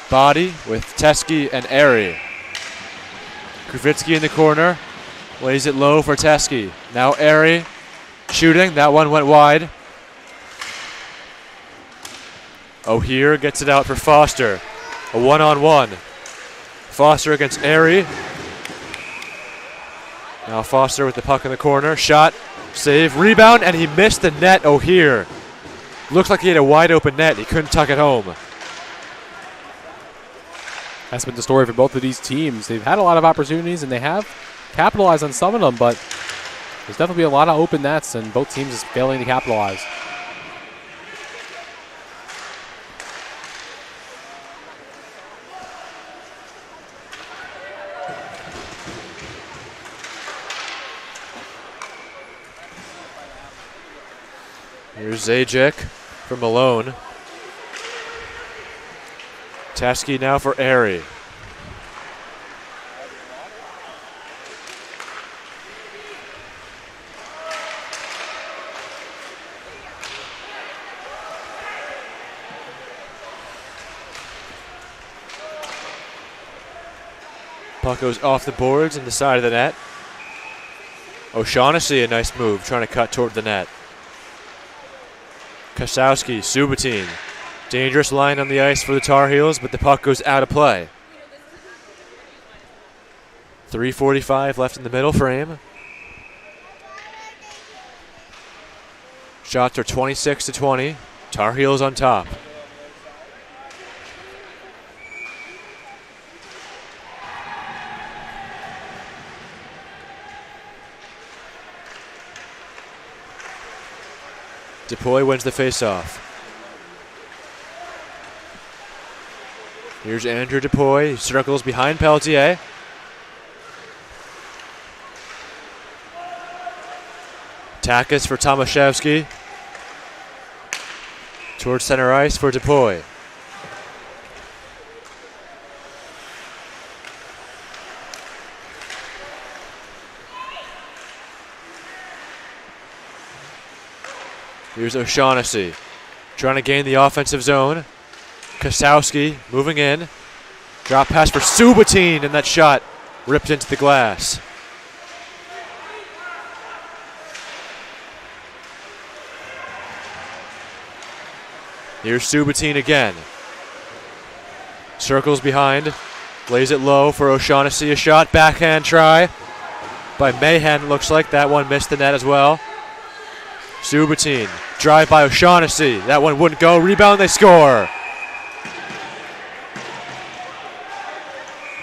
Body with Teskey and Airy. Kravitsky in the corner. Lays it low for Teskey. Now Airy shooting. That one went wide. O'Hear gets it out for Foster. A one-on-one. Foster against Airy. Now Foster with the puck in the corner. Shot, save, rebound, and he missed the net, O'Hear. Looks like he had a wide open net. He couldn't tuck it home. That's been the story for both of these teams. They've had a lot of opportunities, and they have capitalized on some of them, but there's definitely a lot of open nets, and both teams is failing to capitalize. Here's Zajic for Malone. Teskey now for Airy. Puck goes off the boards and the side of the net. O'Shaughnessy, a nice move, trying to cut toward the net. Kosowski, Subatine. Dangerous line on the ice for the Tar Heels, but the puck goes out of play. 3:45 left in the middle frame. Shots are 26-20. Tar Heels on top. DePoy wins the faceoff. Here's Andrew DePoy. He circles behind Pelletier. Takis for Tomaszewski. Towards center ice for DePoy. Here's O'Shaughnessy trying to gain the offensive zone. Kosowski moving in. Drop pass for Subatine, and that shot ripped into the glass. Here's Subatine again. Circles behind. Lays it low for O'Shaughnessy. A shot. Backhand try by Mahan. Looks like that one missed the net as well. Subatine. Drive by O'Shaughnessy. That one wouldn't go. Rebound. They score.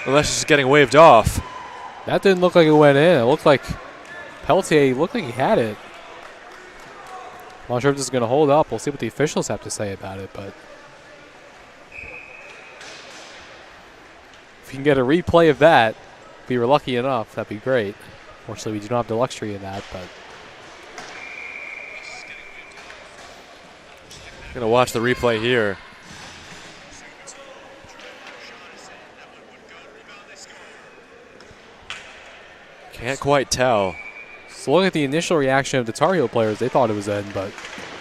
Unless it's getting waved off. That didn't look like it went in. It looked like Pelletier looked like he had it. I'm not sure if this is going to hold up. We'll see what the officials have to say about it, but if you can get a replay of that, if you were lucky enough, that'd be great. Fortunately, we do not have the luxury of that, but Gonna watch the replay here. Can't quite tell. so look at the initial reaction of the Tar Heel players. They thought it was in, but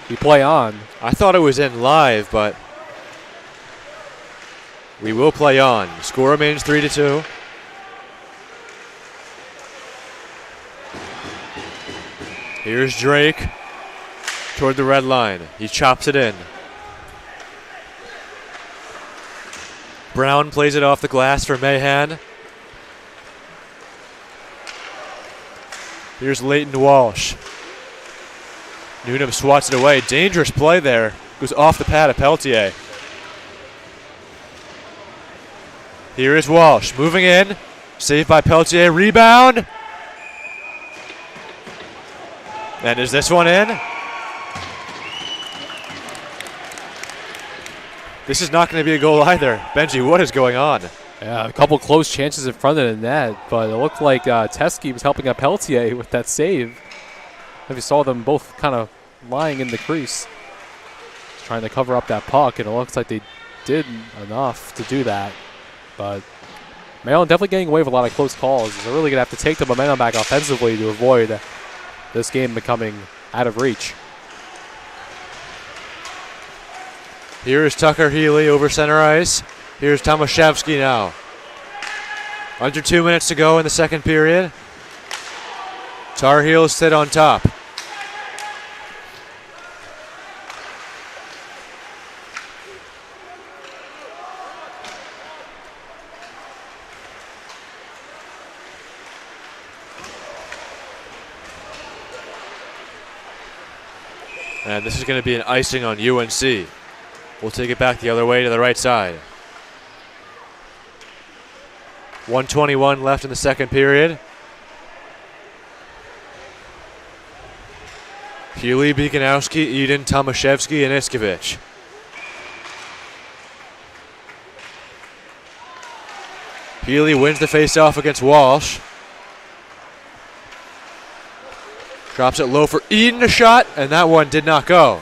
we play on. I thought it was in live, but we will play on. Score remains 3-2. Here's Drake toward the red line. He chops it in. Brown plays it off the glass for Mahan. Here's Leighton Walsh. Newnham swats it away. Dangerous play there. Goes off the pad of Pelletier. Here is Walsh moving in. Saved by Pelletier. Rebound. And is this one in? This is not going to be a goal either. Benji, what is going on? Yeah, a couple close chances in front of the net, but it looked like Teskey was helping out Pelletier with that save. If you saw them both kind of lying in the crease, trying to cover up that puck, and it looks like they did enough to do that. But Maryland definitely getting away with a lot of close calls. They're really going to have to take the momentum back offensively to avoid this game becoming out of reach. Here is Tucker Healy over center ice. Here's Tomaszewski now. Under 2 minutes to go in the second period. Tar Heels sit on top. And this is going to be an icing on UNC. We'll take it back the other way to the right side. 1:21 left in the second period. Healy, Bekanowski, Eden, Tomaszewski, and Iskevich. Healy wins the faceoff against Walsh. Drops it low for Eden, a shot, and that one did not go.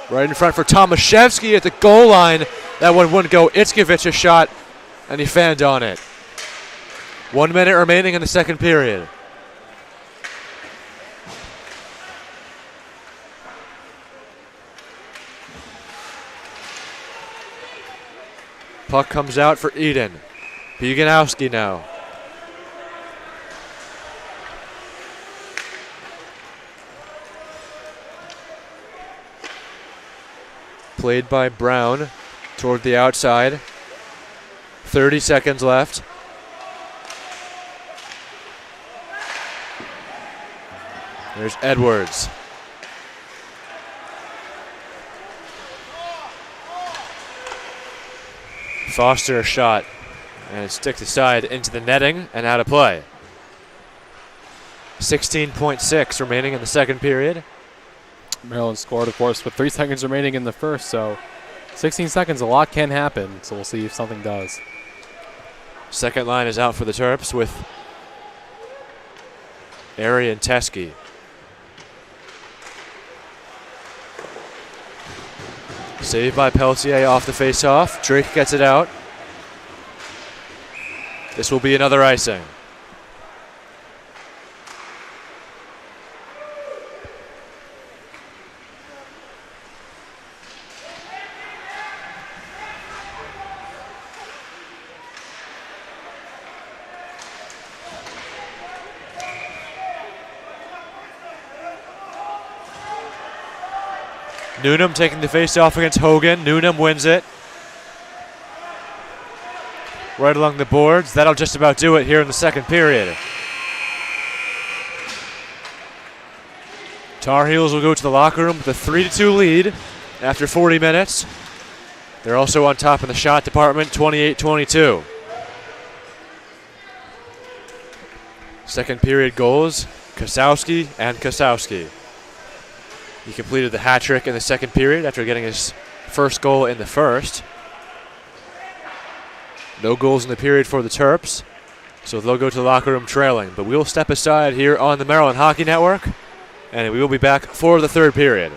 Right in front for Tomaszewski at the goal line. That one wouldn't go. Iskevich a shot, and he fanned on it. 1 minute remaining in the second period. Puck comes out for Eden. Beganowski now. Played by Brown toward the outside. 30 seconds left. There's Edwards. Foster a shot, and it sticks aside into the netting and out of play. 16.6 remaining in the second period. Maryland scored, of course, with 3 seconds remaining in the first, so 16 seconds, a lot can happen, so we'll see if something does. Second line is out for the Terps with Airy and Teskey. Saved by Pelletier off the faceoff. Drake gets it out. This will be another icing. Newnham taking the face-off against Hogan. Newnham wins it. Right along the boards. That'll just about do it here in the second period. Tar Heels will go to the locker room with a 3-2 lead after 40 minutes. They're also on top in the shot department, 28-22. Second period goals, Kosowski and Kosowski. He completed the hat trick in the second period after getting his first goal in the first. No goals in the period for the Terps, so they'll go to the locker room trailing. But we'll step aside here on the Maryland Hockey Network, and we will be back for the third period.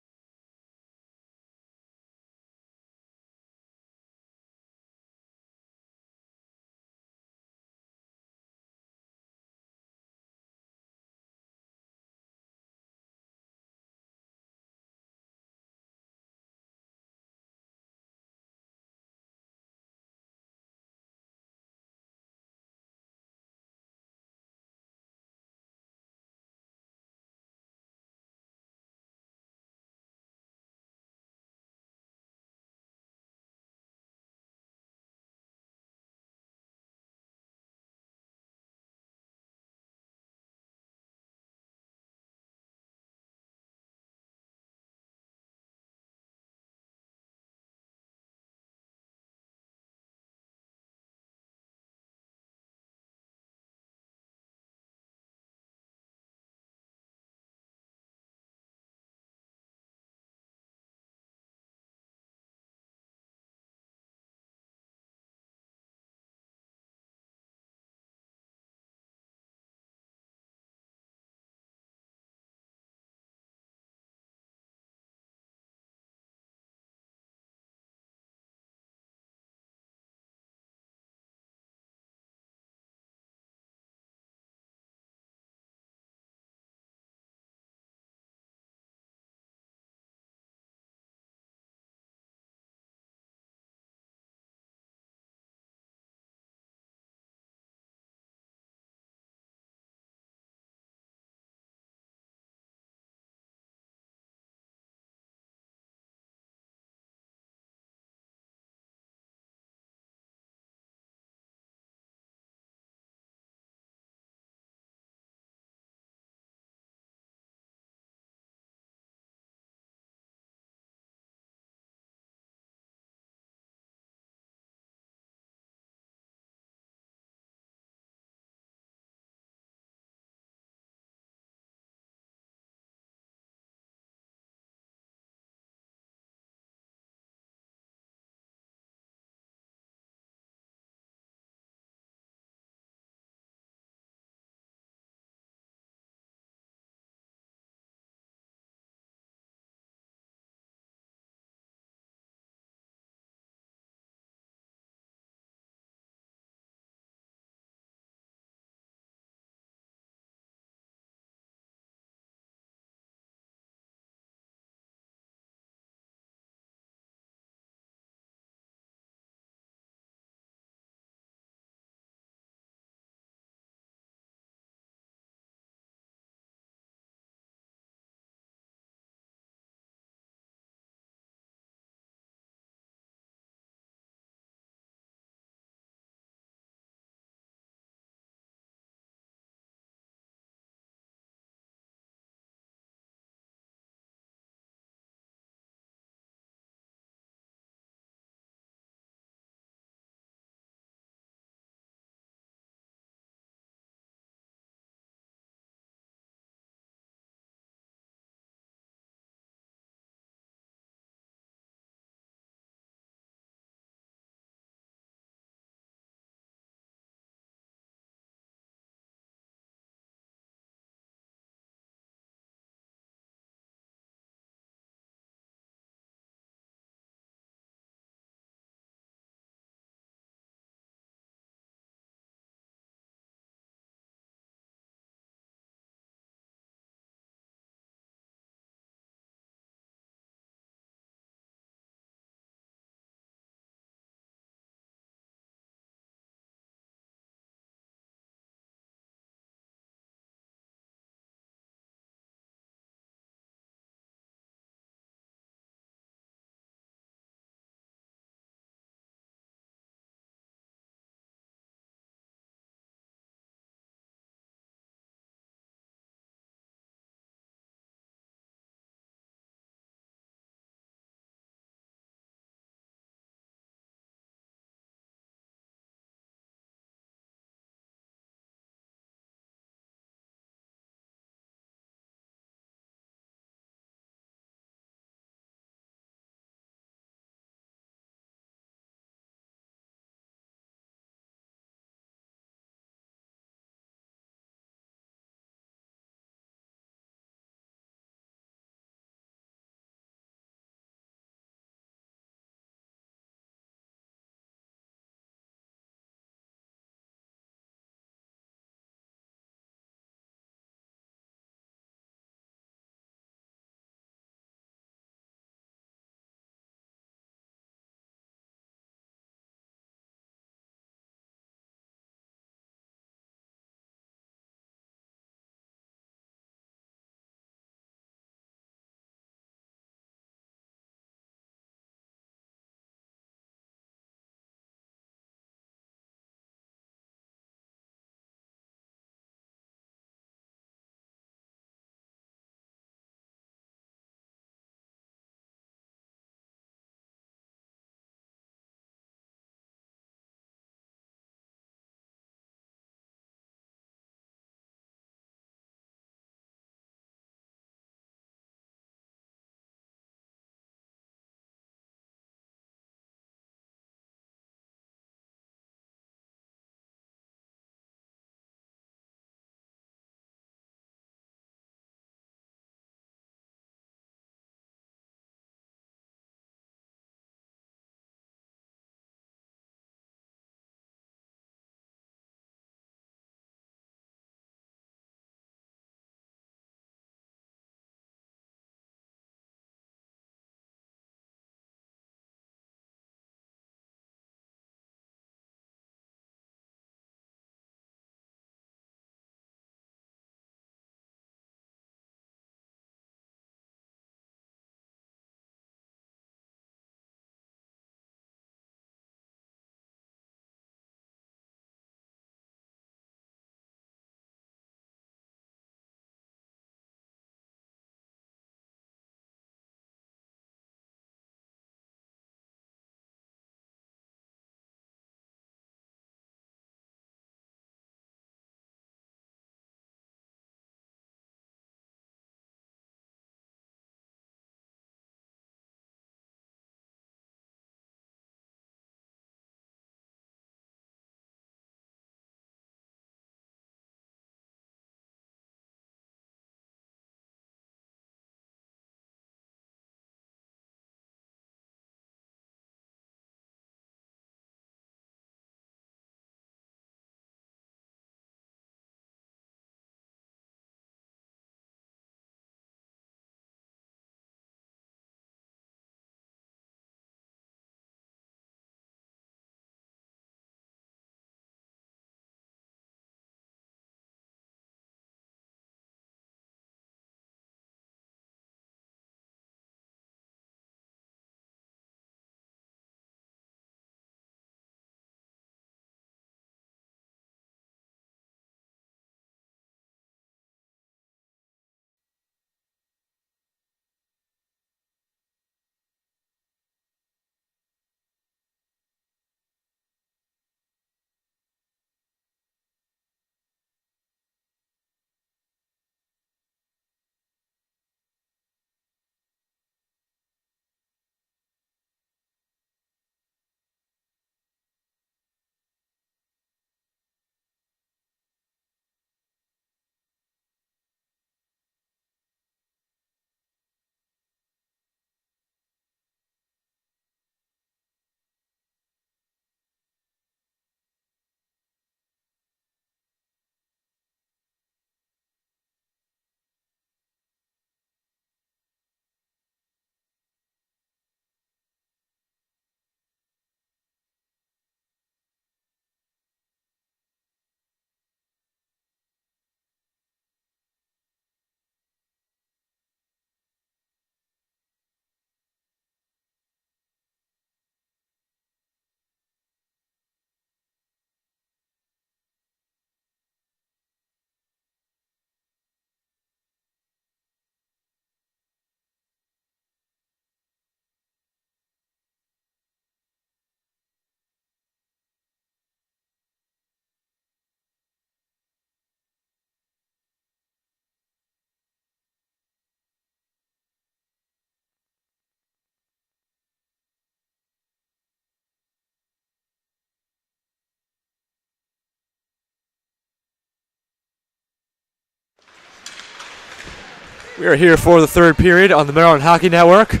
We are here for the third period on the Maryland Hockey Network.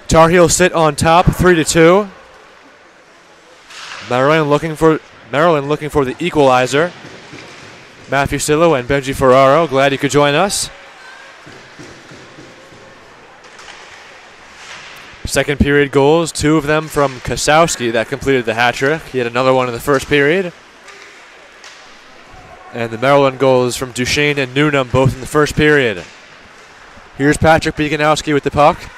Tar Heels sit on top, 3-2. Maryland looking for the equalizer. Matthew Sillo and Benji Ferraro, glad you could join us. Second period goals, 2 of them from Kosowski that completed the hat trick. He had another one in the first period. And the Maryland goals from Duchesne and Newnham both in the first period. Here's Patrick Beganowski with the puck.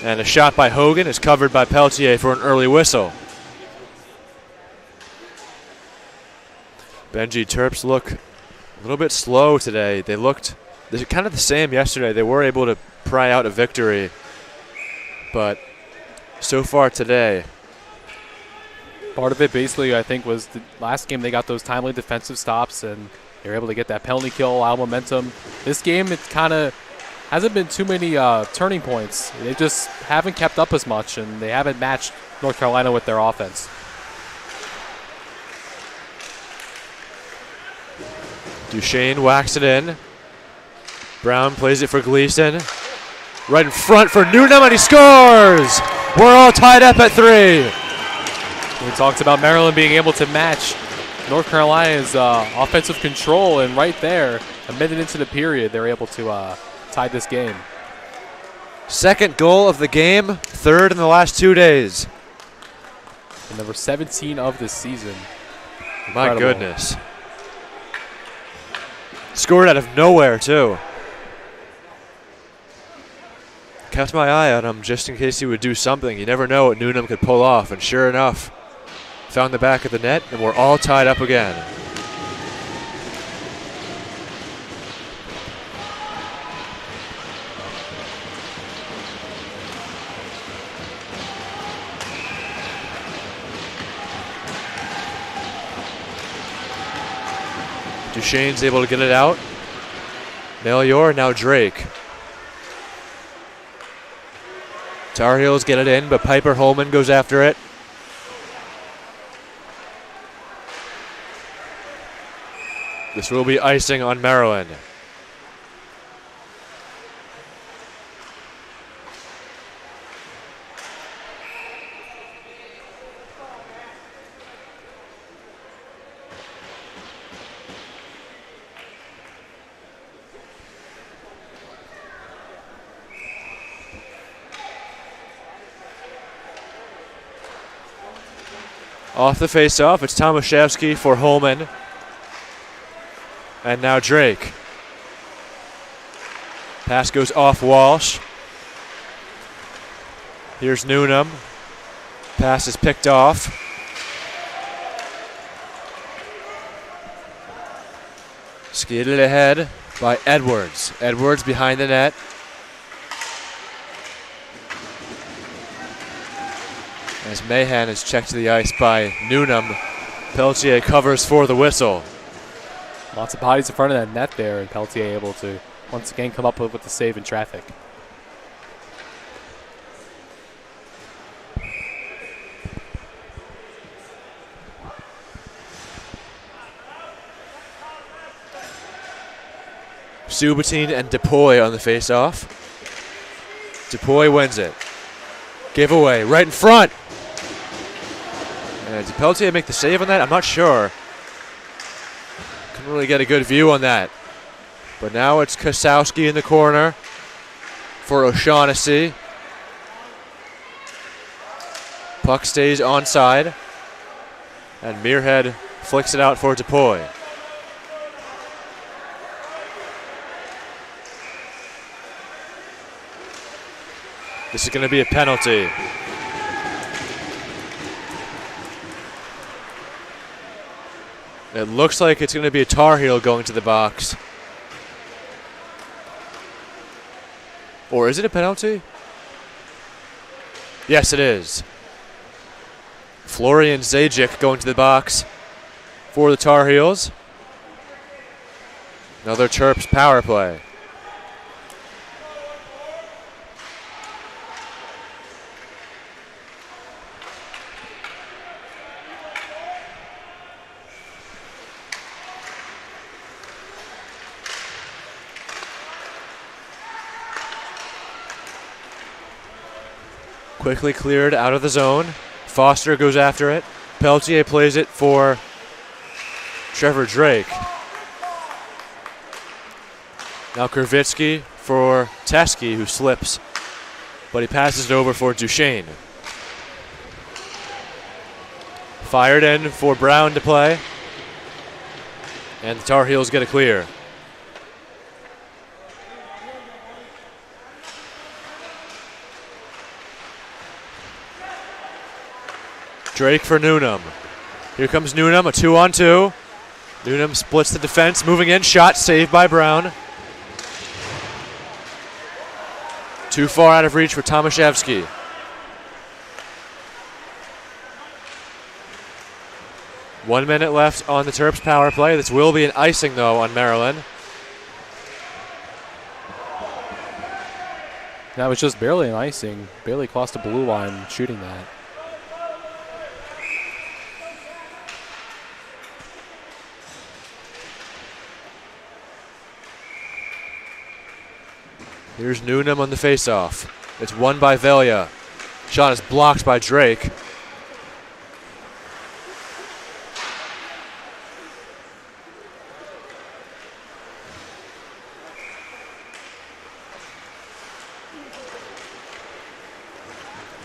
And a shot by Hogan is covered by Pelletier for an early whistle. Benji, Terps look a little bit slow today. They're kind of the same yesterday. They were able to pry out a victory, but so far today. Part of it basically, I think, was the last game they got those timely defensive stops and they were able to get that penalty kill, allow momentum. This game, it kind of hasn't been too many turning points. They just haven't kept up as much, and they haven't matched North Carolina with their offense. Duchesne whacks it in. Brown plays it for Gleason. Right in front for Newnham, and he scores! We're all tied up at 3. We talked about Maryland being able to match North Carolina's offensive control, and right there, a minute into the period, they're able to tie this game. Second goal of the game, third in the last 2 days. And number 17 of the season. My goodness. Scored out of nowhere, too. Kept my eye on him just in case he would do something. You never know what Newnham could pull off, and sure enough, found the back of the net, and we're all tied up again. Duchesne's able to get it out. Melior, now Drake. Tar Heels get it in, but Piper Holman goes after it. This will be icing on Maryland. Off the face-off, it's Tomaszewski for Holman. And now Drake. Pass goes off Walsh. Here's Newnham. Pass is picked off. Skated ahead by Edwards. Edwards behind the net. As Mahan is checked to the ice by Newnham. Pelletier covers for the whistle. Lots of bodies in front of that net there, and Pelletier able to once again come up with the save in traffic. Subotin and DePoy on the face-off. DePoy wins it. Giveaway right in front. And did Pelletier make the save on that? I'm not sure. Couldn't really get a good view on that. But now it's Kosowski in the corner for O'Shaughnessy. Puck stays onside. And Muirhead flicks it out for DePoy. This is going to be a penalty. It looks like it's going to be a Tar Heel going to the box. Or is it a penalty? Yes, it is. Florian Zajic going to the box for the Tar Heels. Another Terps power play. Quickly cleared out of the zone. Foster goes after it. Peltier plays it for Trevor Drake. Now Kravitsky for Teskey, who slips, but he passes it over for Duchesne. Fired in for Brown to play. And the Tar Heels get a clear. Drake for Newnham. Here comes Newnham, a 2-on-2. Newnham splits the defense, moving in, shot saved by Brown. Too far out of reach for Tomaszewski. One minute left on the Terps power play. This will be an icing, though, on Maryland. That was just barely an icing. Barely crossed the blue line shooting that. Here's Newnham on the faceoff. It's won by Velia. Shot is blocked by Drake.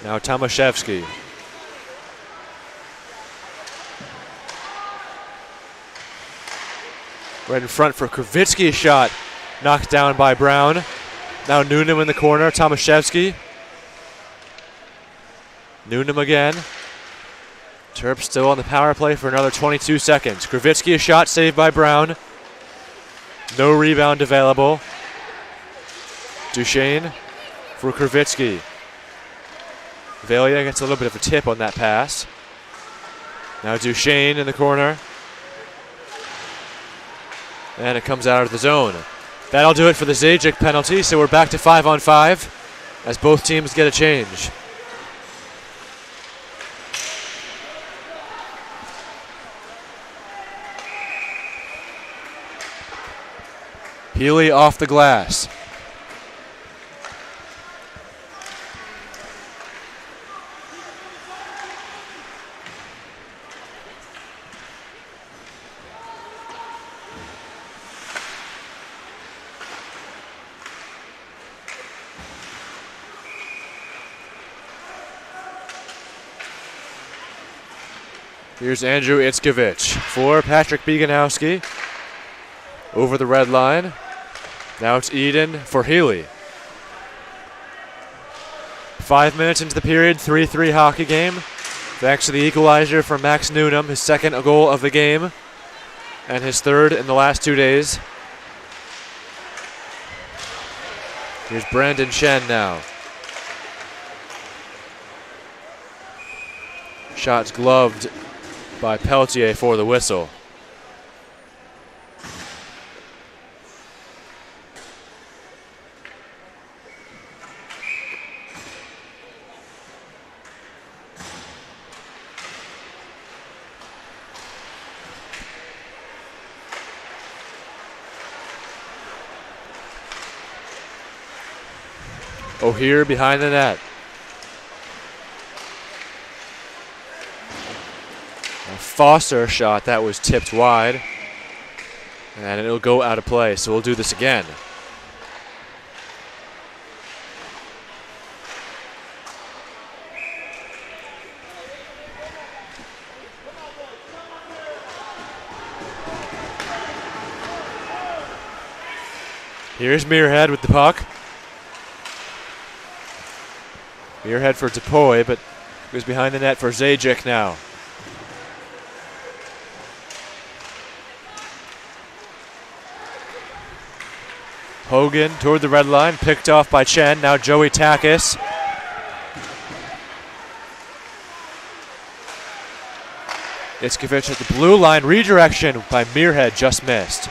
Now Tomaszewski. Right in front for Kravitsky, shot knocked down by Brown. Now Newnham in the corner, Tomaszewski. Newnham again. Terps still on the power play for another 22 seconds. Kravitsky, a shot saved by Brown. No rebound available. Duchesne for Kravitsky. Velia gets a little bit of a tip on that pass. Now Duchesne in the corner. And it comes out of the zone. That'll do it for the Zajic penalty, so we're back to 5-on-5 as both teams get a change. Healy off the glass. Here's Andrew Itzkovich for Patrick Beganowski. Over the red line. Now it's Eden for Healy. 5 minutes into the period, 3-3 hockey game. Thanks to the equalizer from Max Newnham, his second goal of the game, and his third in the last 2 days. Here's Brandon Chen now. Shots gloved by Peltier for the whistle. O'Hear behind the net. Foster shot that was tipped wide, and it'll go out of play, so we'll do this again. Here's Muirhead with the puck. Muirhead for Depoy, but goes behind the net for Zajic now. Hogan toward the red line, picked off by Chen. Now Joey Takis. Itzkovich at the blue line, redirection by Muirhead, just missed.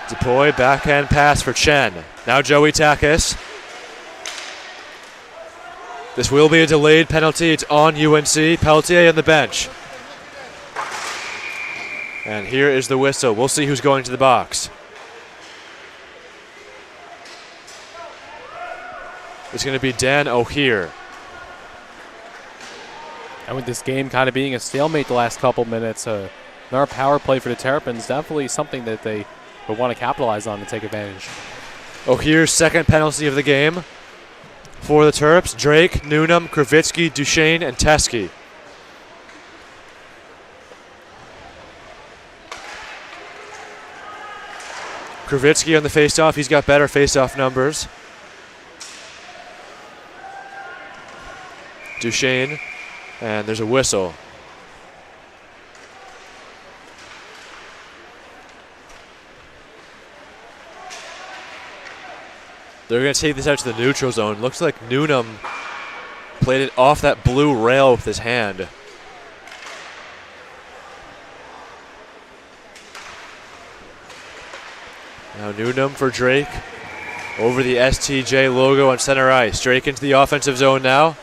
Depoy, backhand pass for Chen. Now Joey Takis. This will be a delayed penalty. It's on UNC. Peltier on the bench. And here is the whistle. We'll see who's going to the box. It's going to be Dan O'Hear. And with this game kind of being a stalemate the last couple minutes, another power play for the Terrapins, definitely something that they would want to capitalize on to take advantage. O'Hear's second penalty of the game for the Terps. Drake, Newnham, Kravitsky, Duchesne, and Teskey. Kravitsky on the faceoff. He's got better faceoff numbers. Duchesne, and there's a whistle. They're going to take this out to the neutral zone. Looks like Newnham played it off that blue rail with his hand. Now Newnham for Drake. Over the STJ logo on center ice. Drake into the offensive zone now.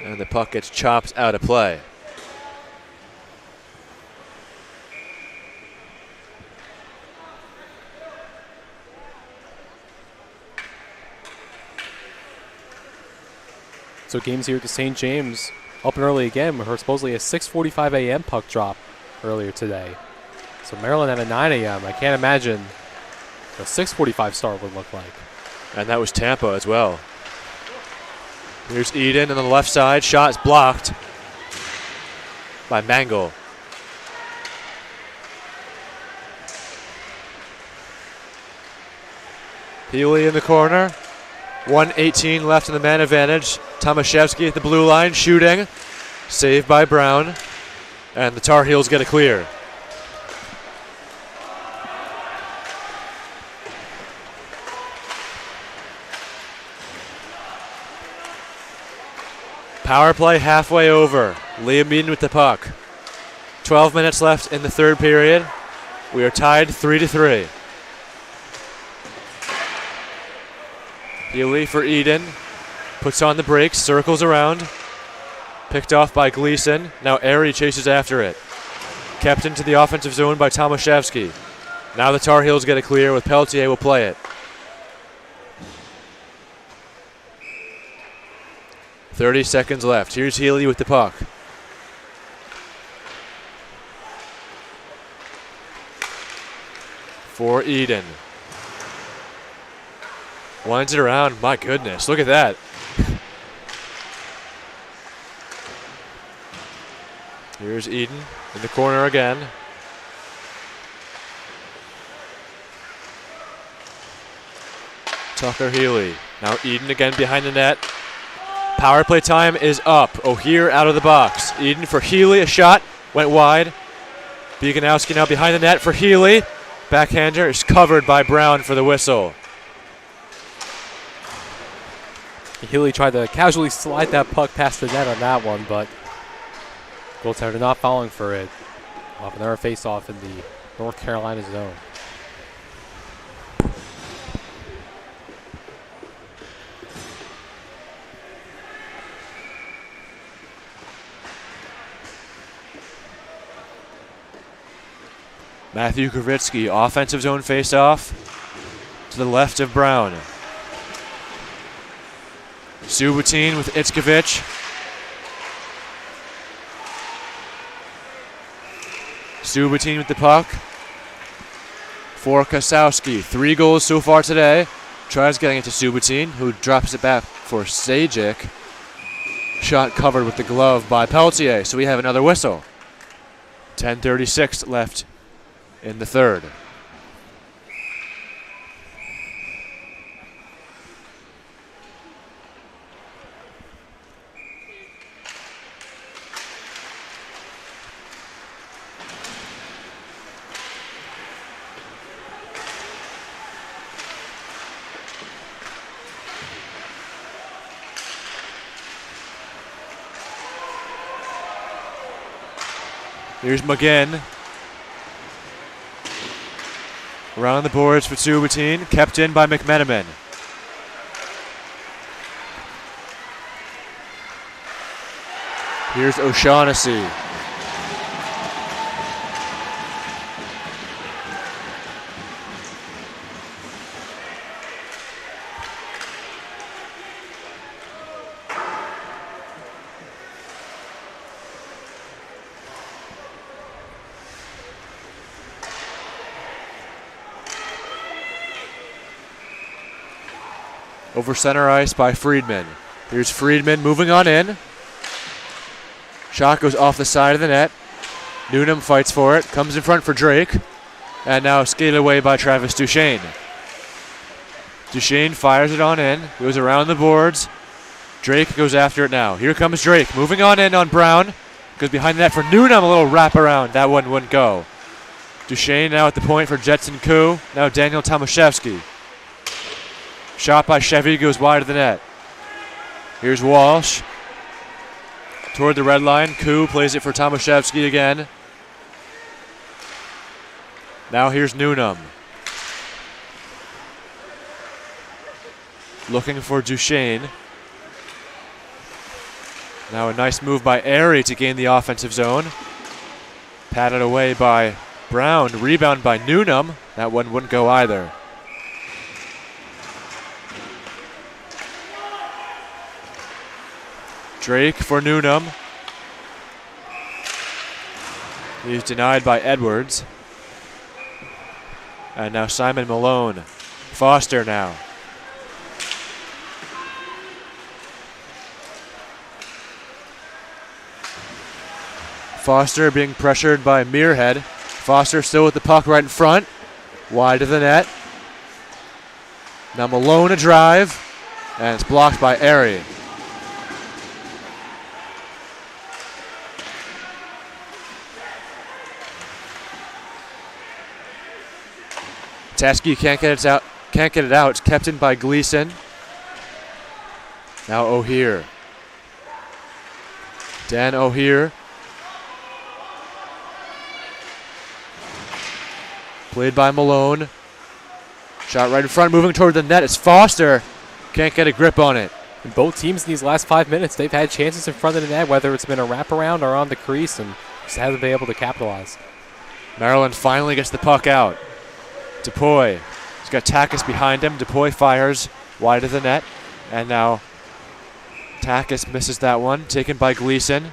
And the puck gets chopped out of play. So games here at the St. James up and early again. We heard supposedly a 6:45 a.m. puck drop earlier today. So Maryland at a 9 a.m. I can't imagine a 6:45 start would look like. And that was Tampa as well. Here's Eden on the left side. Shot is blocked by Mangle. Healy in the corner. 1:18 left in the man advantage. Tomaszewski at the blue line shooting. Saved by Brown. And the Tar Heels get a clear. Power play halfway over. Liam Eden with the puck. 12 minutes left in the third period. We are tied 3-3. Healy for Eden. Puts on the brakes, circles around. Picked off by Gleason. Now Airy chases after it. Kept into the offensive zone by Tomaszewski. Now the Tar Heels get a clear with Pelletier will play it. 30 seconds left. Here's Healy with the puck. For Eden. Winds it around. My goodness, look at that. Here's Eden in the corner again. Tucker Healy. Now Eden again behind the net. Power play time is up. O'Hear out of the box. Eden for Healy. A shot. Went wide. Bieganowski now behind the net for Healy. Backhander is covered by Brown for the whistle. Healy tried to casually slide that puck past the net on that one, but goaltender not falling for it. Off another face-off in the North Carolina zone. Matthew Kravitsky, offensive zone face-off to the left of Brown. Subotin with Itzkovich. Subotin with the puck. For Kasowski. 3 goals so far today. Tries getting it to Subotin, who drops it back for Sajic. Shot covered with the glove by Pelletier, so we have another whistle. 10:36 left in the third. Here's McGinn. Around the boards for Subotin. Kept in by McMenamin. Here's O'Shaughnessy. Over center ice by Friedman. Here's Friedman moving on in. Shot goes off the side of the net. Newnham fights for it, comes in front for Drake, and now skated away by Travis Duchesne. Duchesne fires it on in, goes around the boards. Drake goes after it now. Here comes Drake, moving on in on Brown. Goes behind the net for Newnham, a little wraparound. That one wouldn't go. Duchesne now at the point for Jetson Koo. Now Daniel Tomaszewski. Shot by Chevy goes wide of the net. Here's Walsh. Toward the red line. Koo plays it for Tomaszewski again. Now here's Newnham. Looking for Duchesne. Now a nice move by Airy to gain the offensive zone. Patted away by Brown. Rebound by Newnham. That one wouldn't go either. Drake for Newnham. He's denied by Edwards. And now Simon Malone. Foster now. Foster being pressured by Muirhead. Foster still with the puck right in front. Wide of the net. Now Malone a drive. And it's blocked by Airy. Teske can't get it out. It's kept in by Gleason. Now O'Hear. Dan O'Hear. Played by Malone. Shot right in front, moving toward the net. It's Foster. Can't get a grip on it. And both teams in these last 5 minutes, they've had chances in front of the net, whether it's been a wraparound or on the crease, and just hasn't been able to capitalize. Maryland finally gets the puck out. DePoy. He's got Takis behind him. DePoy fires wide of the net. And now Takis misses that one. Taken by Gleason.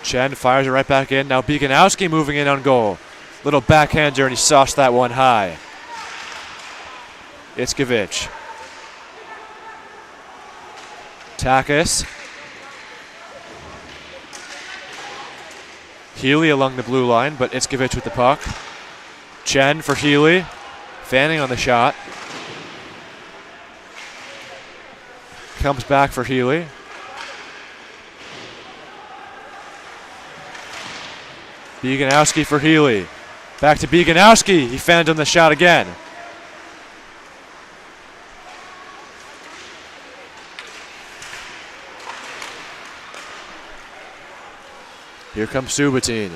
Chen fires it right back in. Now Beganowski moving in on goal. Little backhander, and he sauced that one high. Itzkovich. Takis. Healy along the blue line, but Itzkovich with the puck. Chen for Healy. Fanning on the shot. Comes back for Healy. Beganowski for Healy. Back to Beganowski. He fanned on the shot again. Here comes Subotin.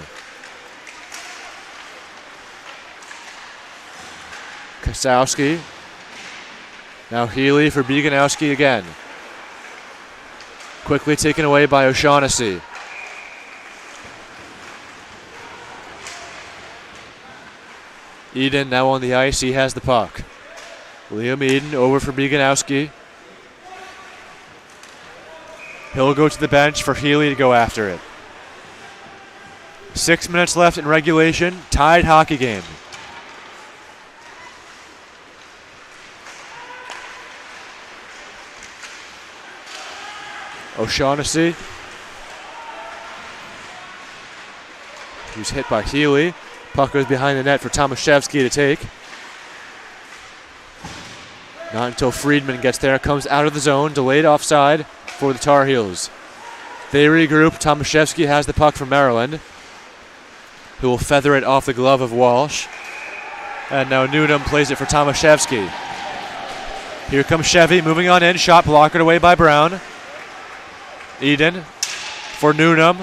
Kosowski. Now Healy for Beganowski again. Quickly taken away by O'Shaughnessy. Eden now on the ice. He has the puck. Liam Eden over for Beganowski. He'll go to the bench for Healy to go after it. 6 minutes left in regulation. Tied hockey game. O'Shaughnessy. He's hit by Healy. Puck goes behind the net for Tomaszewski to take. Not until Friedman gets there. Comes out of the zone. Delayed offside for the Tar Heels. They regroup. Tomaszewski has the puck from Maryland, who will feather it off the glove of Walsh. And now Newnham plays it for Tomaszewski. Here comes Chevy moving on in. Shot blocked away by Brown. Eden for Newnham.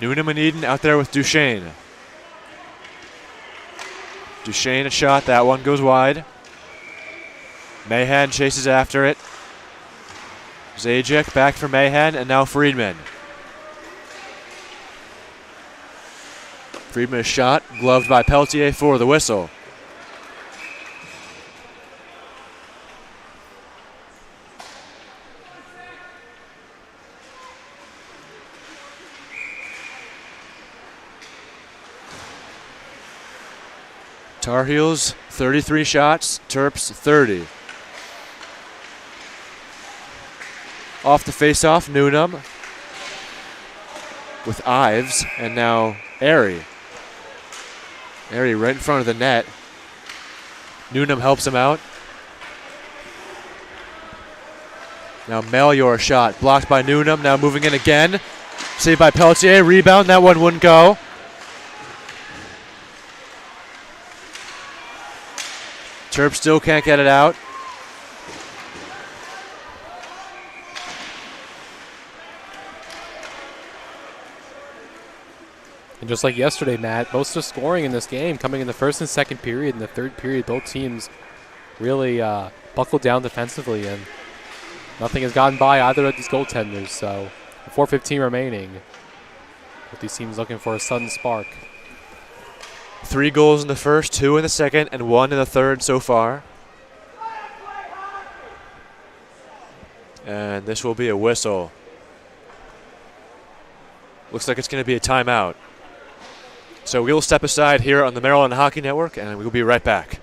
Newnham and Eden out there with Duchesne. Duchesne a shot. That one goes wide. Mahan chases after it. Zajic back for Mahan, and now Friedman. Friedman a shot, gloved by Peltier for the whistle. Tar Heels 33 shots, Terps 30. Off the faceoff, Newnham with Ives, and now Airy. Airy right in front of the net. Newnham helps him out. Now Melior shot, blocked by Newnham, now moving in again. Saved by Peltier, rebound, that one wouldn't go. Terps still can't get it out. And just like yesterday, Matt, most of the scoring in this game coming in the first and second period. In the third period, both teams really buckled down defensively, and nothing has gotten by either of these goaltenders. So 4:15 remaining, with these teams looking for a sudden spark. 3 goals in the first, 2 in the second, and 1 in the third so far. And this will be a whistle. Looks like it's going to be a timeout. So we'll step aside here on the Maryland Hockey Network, and we'll be right back.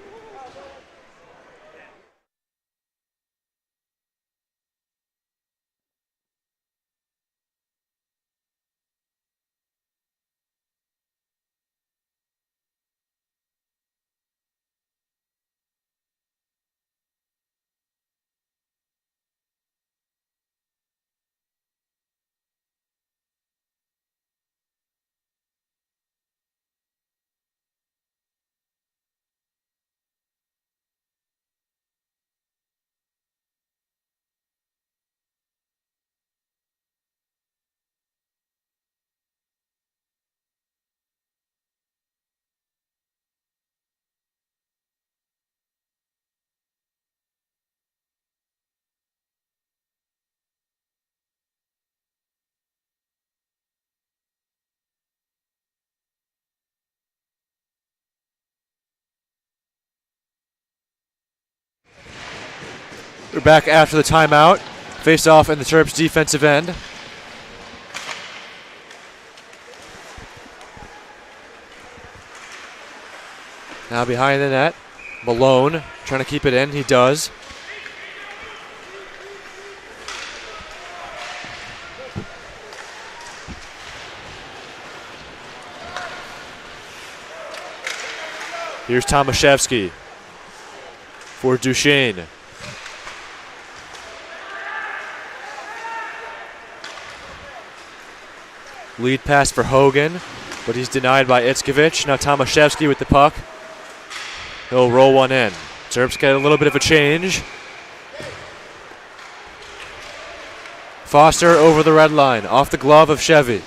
We're back after the timeout. Face off in the Terps defensive end. Now behind the net, Malone trying to keep it in. He does. Here's Tomaszewski for Duchesne. Lead pass for Hogan, but he's denied by Itzkovich. Now Tomaszewski with the puck. He'll roll one in. Terps get a little bit of a change. Foster over the red line, off the glove of Chevy.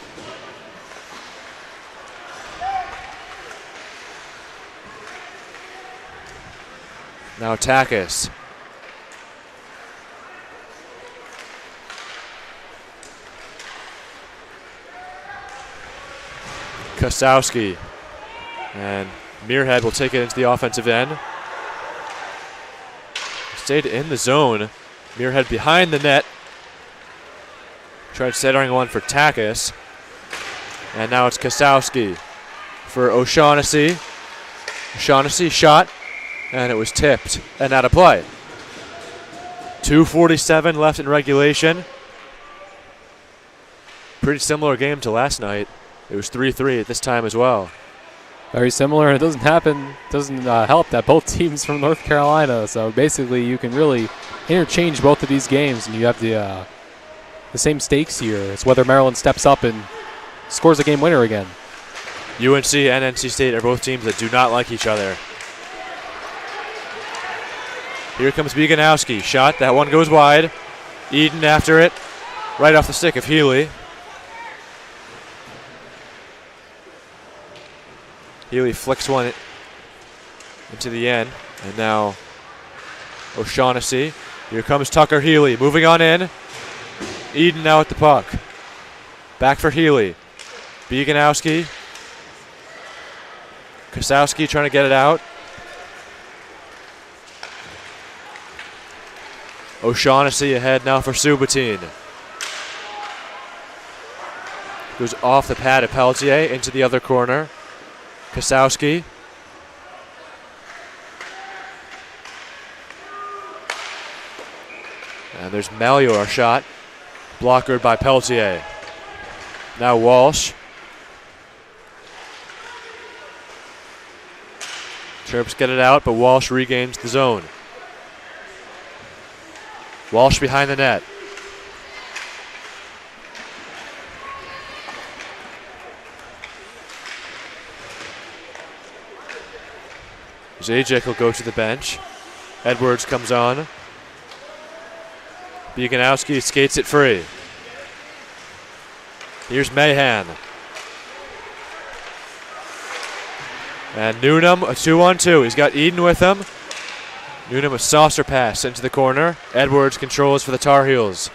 Now Takis. Kosowski. And Muirhead will take it into the offensive end. Stayed in the zone. Muirhead behind the net. Tried centering one for Takis. And now it's Kosowski for O'Shaughnessy. O'Shaughnessy shot, and it was tipped and out of play. 2:47 left in regulation. Pretty similar game to last night. It was 3-3 at this time as well. Very similar. It doesn't help that both teams from North Carolina. So basically, you can really interchange both of these games, and you have the same stakes here. It's whether Maryland steps up and scores a game winner again. UNC and NC State are both teams that do not like each other. Here comes Bieganowski. Shot. That one goes wide. Eden after it. Right off the stick of Healy. Healy flicks one into the end. And now O'Shaughnessy. Here comes Tucker Healy moving on in. Eden now at the puck. Back for Healy. Beganowski. Kosowski trying to get it out. O'Shaughnessy ahead now for Subotin. Goes off the pad of Pelletier into the other corner. Kosowski. And there's Mallior shot. Blockered by Pelletier. Now Walsh. Terps get it out, but Walsh regains the zone. Walsh behind the net. Zajic will go to the bench. Edwards comes on. Beganowski skates it free. Here's Mahan. And Newnham, a 2-on-2. He's got Eden with him. Newnham a saucer pass into the corner. Edwards controls for the Tar Heels.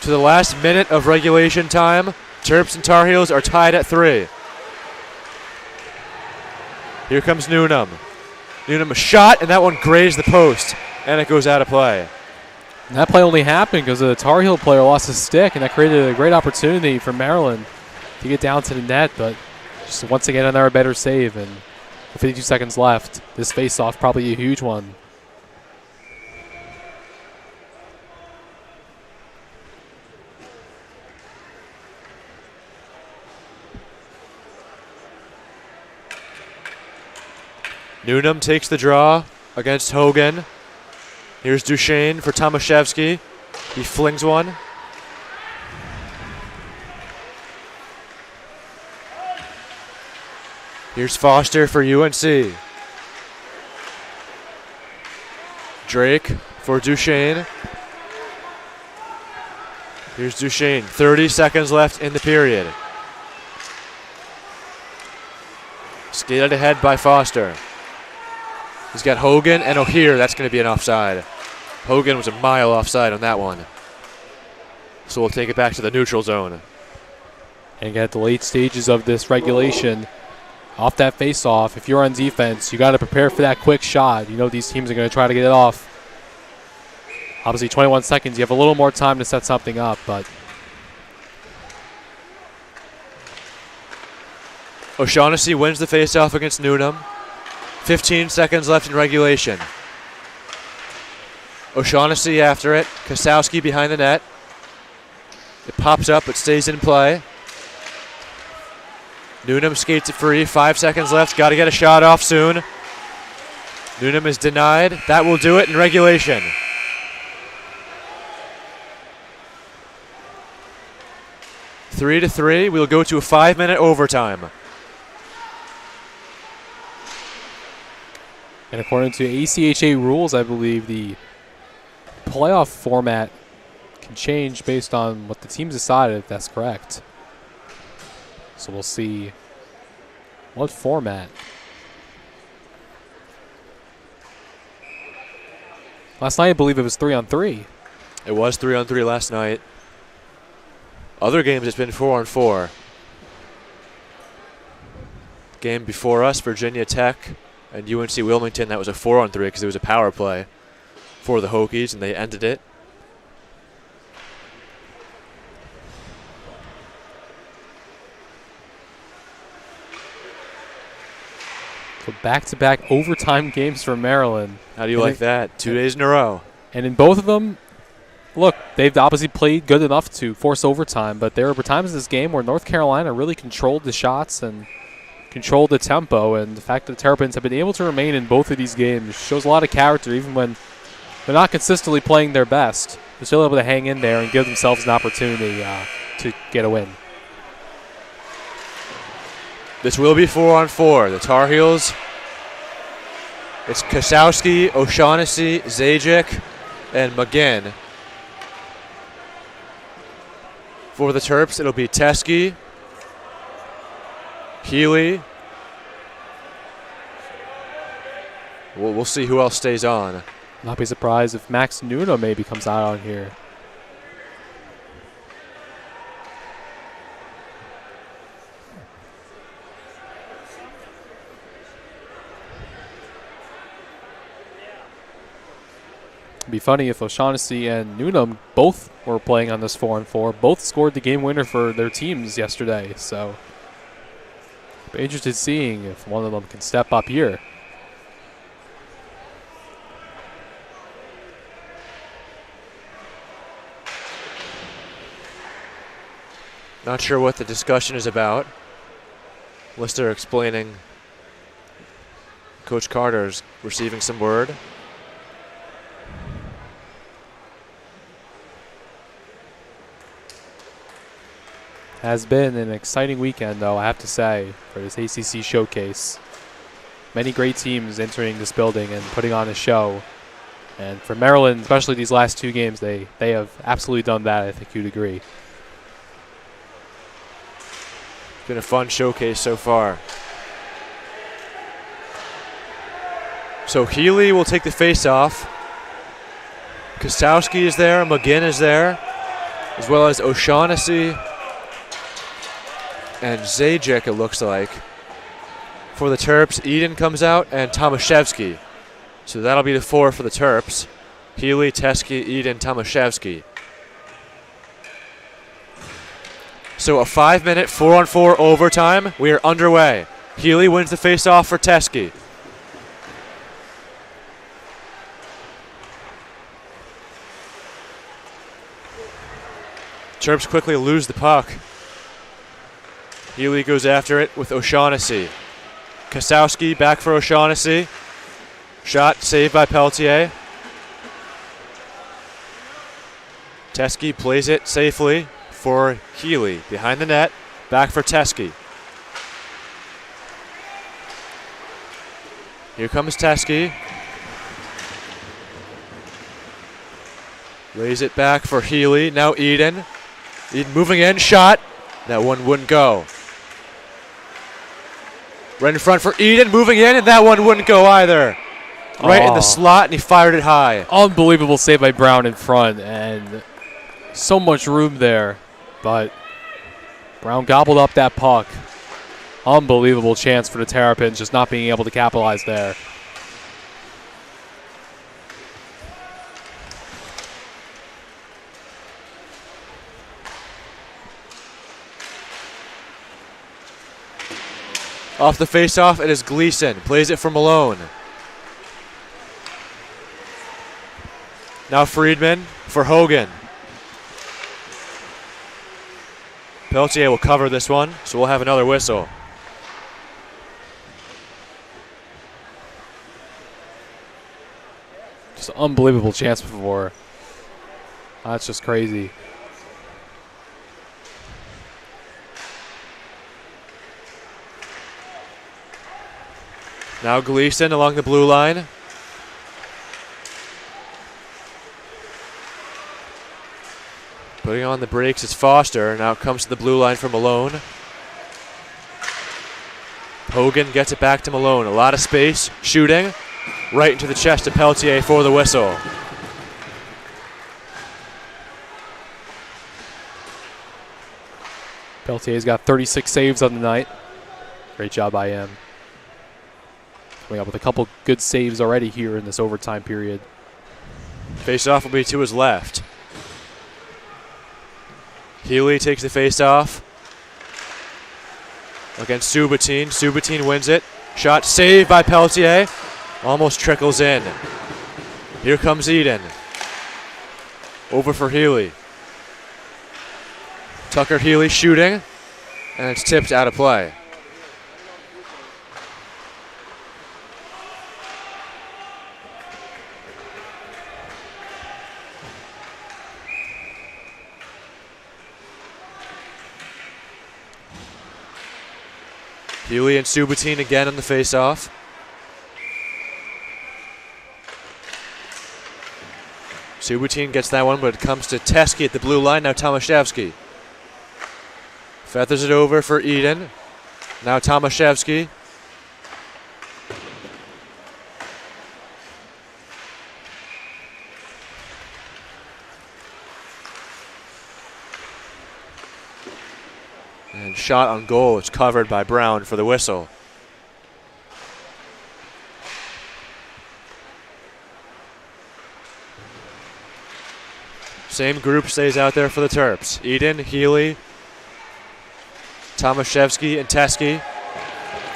To the last minute of regulation time, Terps and Tar Heels are tied at 3. Here comes Newnham. Newnham a shot, and that one grazed the post, and it goes out of play. And that play only happened because the Tar Heel player lost his stick, and that created a great opportunity for Maryland to get down to the net, but just once again another better save, and with 52 seconds left, this face-off probably a huge one. Newnham takes the draw against Hogan. Here's Duchesne for Tomaszewski. He flings one. Here's Foster for UNC. Drake for Duchesne. Here's Duchesne. 30 seconds left in the period. Skated ahead by Foster. He's got Hogan and O'Hear. That's going to be an offside. Hogan was a mile offside on that one. So we'll take it back to the neutral zone. And at the late stages of this regulation, off that face-off, if you're on defense, you got to prepare for that quick shot. You know these teams are going to try to get it off. Obviously, 21 seconds, you have a little more time to set something up, but O'Shaughnessy wins the face-off against Newnham. 15 seconds left in regulation. O'Shaughnessy after it. Kosowski behind the net. It pops up but stays in play. Newnham skates it free. 5 seconds left. Got to get a shot off soon. Newnham is denied. That will do it in regulation. Three to 3. We'll go to a 5-minute overtime. and according to ACHA rules, I believe the playoff format can change based on what the teams decided, if that's correct. So we'll see what format. Last night, I believe it was 3-on-3. It was 3-on-3 last night. Other games, it's been 4-on-4. Game before us, Virginia Tech and UNC Wilmington, that was a 4-on-3 because it was a power play for the Hokies, and they ended it. So back-to-back overtime games for Maryland. How do you like that? 2 days in a row. And in both of them, look, they've obviously played good enough to force overtime, but there were times in this game where North Carolina really controlled the shots and controlled the tempo, and the fact that the Terrapins have been able to remain in both of these games shows a lot of character, even when they're not consistently playing their best. They're still able to hang in there and give themselves an opportunity to get a win. This will be 4-on-4. The Tar Heels, it's Kosowski, O'Shaughnessy, Zajic, and McGinn. For the Terps, it'll be Teskey, Healy, We'll see who else stays on. Not be surprised if Max Nuno maybe comes out on here. It'd be funny if O'Shaughnessy and Newnham both were playing on this 4-on-4. Both scored the game winner for their teams yesterday. So, be interested seeing if one of them can step up here. Not sure what the discussion is about. Unless they're explaining. Coach Carter's receiving some word. Has been an exciting weekend, though, I have to say, for this ACC Showcase. Many great teams entering this building and putting on a show. And for Maryland, especially these last two games, they have absolutely done that. I think you'd agree. It's been a fun showcase so far. So Healy will take the face-off. Kostowski is there, McGinn is there, as well as O'Shaughnessy and Zajic, it looks like. For the Terps, Eden comes out and Tomaszewski. So that'll be the four for the Terps. Healy, Teske, Eden, Tomaszewski. So a 5-minute 4-on-4 overtime. We are underway. Healy wins the face-off for Teske. Terps quickly lose the puck. Healy goes after it with O'Shaughnessy. Kostowski back for O'Shaughnessy. Shot saved by Pelletier. Teske plays it safely for Healy. Behind the net, back for Teske. Here comes Teske. Lays it back for Healy. Now Eden. Eden moving in, shot. That one wouldn't go. Right in front for Eden, moving in, and that one wouldn't go either. Right in the slot, and he fired it high. Unbelievable save by Brown in front, and so much room there. But Brown gobbled up that puck. Unbelievable chance for the Terrapins, just not being able to capitalize there. Off the face-off, it is Gleason. Plays it for Malone. Now Friedman for Hogan. Pelletier will cover this one, so we'll have another whistle. Just an unbelievable chance before. That's just crazy. Now Gleason along the blue line. Putting on the brakes is Foster. Now it comes to the blue line for Malone. Hogan gets it back to Malone. A lot of space. Shooting. Right into the chest of Pelletier for the whistle. Pelletier's got 36 saves on the night. Great job by him. Coming up with a couple good saves already here in this overtime period. Face-off will be to his left. Healy takes the face-off against Subotin. Subotin wins it. Shot saved by Pelletier. Almost trickles in. Here comes Eden. Over for Healy. Tucker Healy shooting, and it's tipped out of play. Healy and Subotin again on the face-off. Subotin gets that one, but it comes to Teske at the blue line. Now Tomaszewski. Feathers it over for Eden. Now Tomaszewski. shot on goal is covered by Brown for the whistle. Same group stays out there for the Terps. Eden, Healy, Tomaszewski, and Teskey.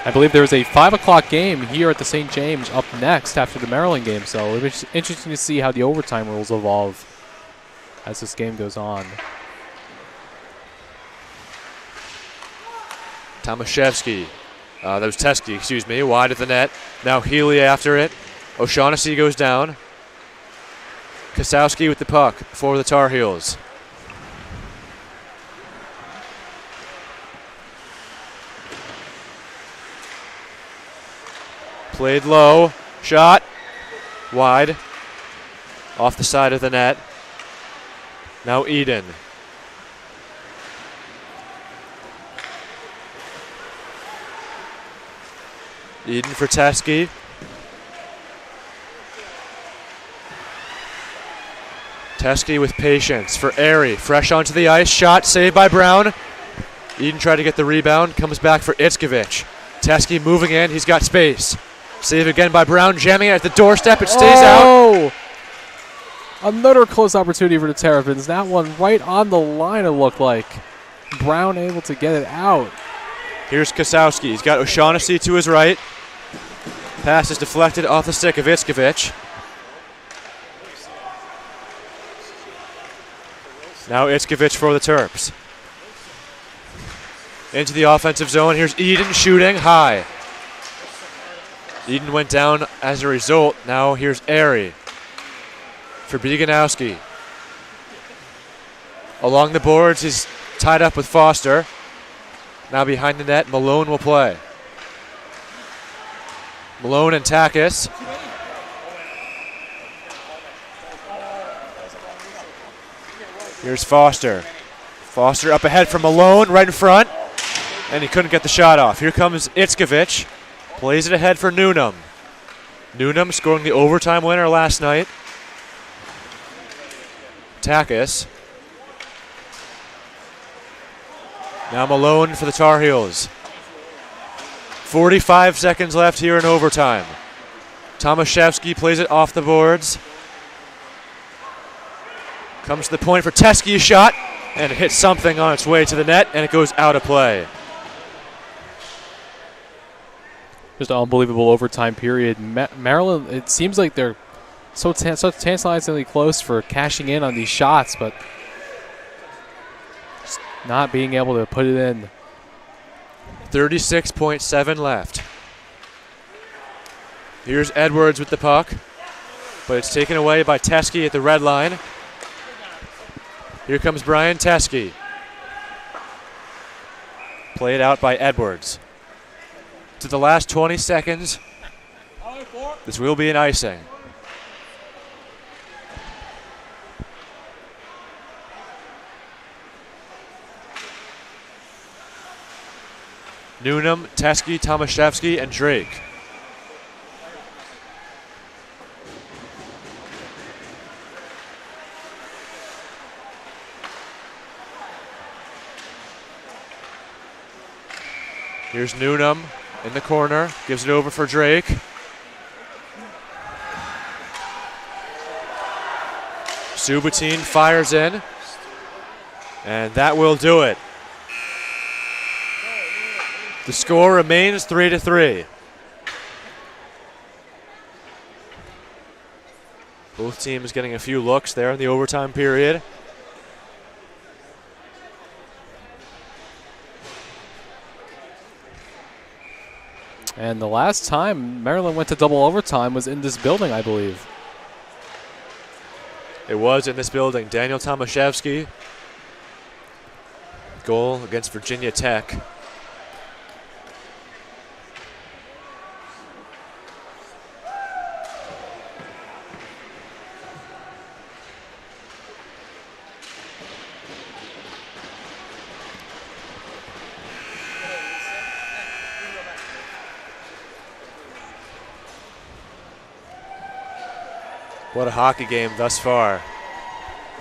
I believe there's a 5 o'clock game here at the St. James up next after the Maryland game, so it'll be interesting to see how the overtime rules evolve as this game goes on. Tomaszewski, that was Teskey, excuse me, wide at the net. Now Healy after it. O'Shaughnessy goes down. Kasowski with the puck for the Tar Heels. Played low, shot, wide, off the side of the net. Now Eden. Eden for Teskey. Teskey with patience for Airy. Fresh onto the ice. Shot saved by Brown. Eden tried to get the rebound. Comes back for Itzkovich. Teskey moving in. He's got space. Save again by Brown. Jamming it at the doorstep. It stays out. Another close opportunity for the Terrapins. That one right on the line, it looked like. Brown able to get it out. Here's Kasowski. He's got O'Shaughnessy to his right. Pass is deflected off the stick of Itzkovich. Now Itzkovich for the Terps. Into the offensive zone. Here's Eden shooting high. Eden went down as a result. Now here's Airy for Bieganowski. Along the boards, he's tied up with Foster. Now behind the net, Malone will play. Malone and Takis. Here's Foster. Foster up ahead from Malone, right in front. And he couldn't get the shot off. Here comes Itzkovich. Plays it ahead for Newnham. Newnham scoring the overtime winner last night. Takis. Now Malone for the Tar Heels. 45 seconds left here in overtime. Tomaszewski plays it off the boards. Comes to the point for Teskey's shot, and it hits something on its way to the net, and it goes out of play. Just an unbelievable overtime period. Maryland, it seems like they're so tantalizingly close for cashing in on these shots, but just not being able to put it in. 36.7 left. Here's Edwards with the puck, but it's taken away by Teskey at the red line. Here comes Brian Teskey. Played out by Edwards. To the last 20 seconds, this will be an icing. Newnham, Teskey, Tomaszewski, and Drake. Here's Newnham in the corner, gives it over for Drake. Subotin fires in, and that will do it. The score remains 3-3. Both teams getting a few looks there in the overtime period. And the last time Maryland went to double overtime was in this building, I believe. It was in this building. Daniel Tomaszewski. Goal against Virginia Tech. What a hockey game thus far.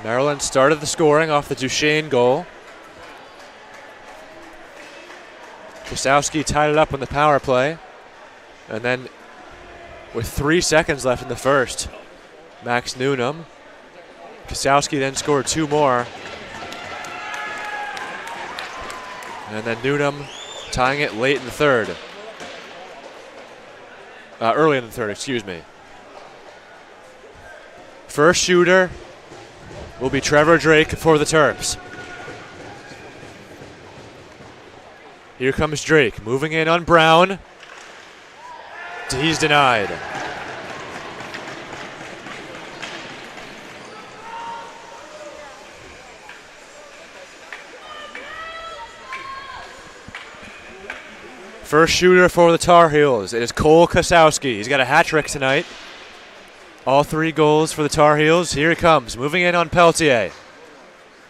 Maryland started the scoring off the Duchesne goal. Kosowski tied it up on the power play. And then with 3 seconds left in the first, Max Newnham. Kosowski then scored 2 more. And then Newnham tying it late in the third. Early in the third, excuse me. First shooter will be Trevor Drake for the Terps. Here comes Drake, moving in on Brown. He's denied. First shooter for the Tar Heels. It is Cole Kosowski. He's got a hat trick tonight. All 3 goals for the Tar Heels. Here he comes, moving in on Peltier.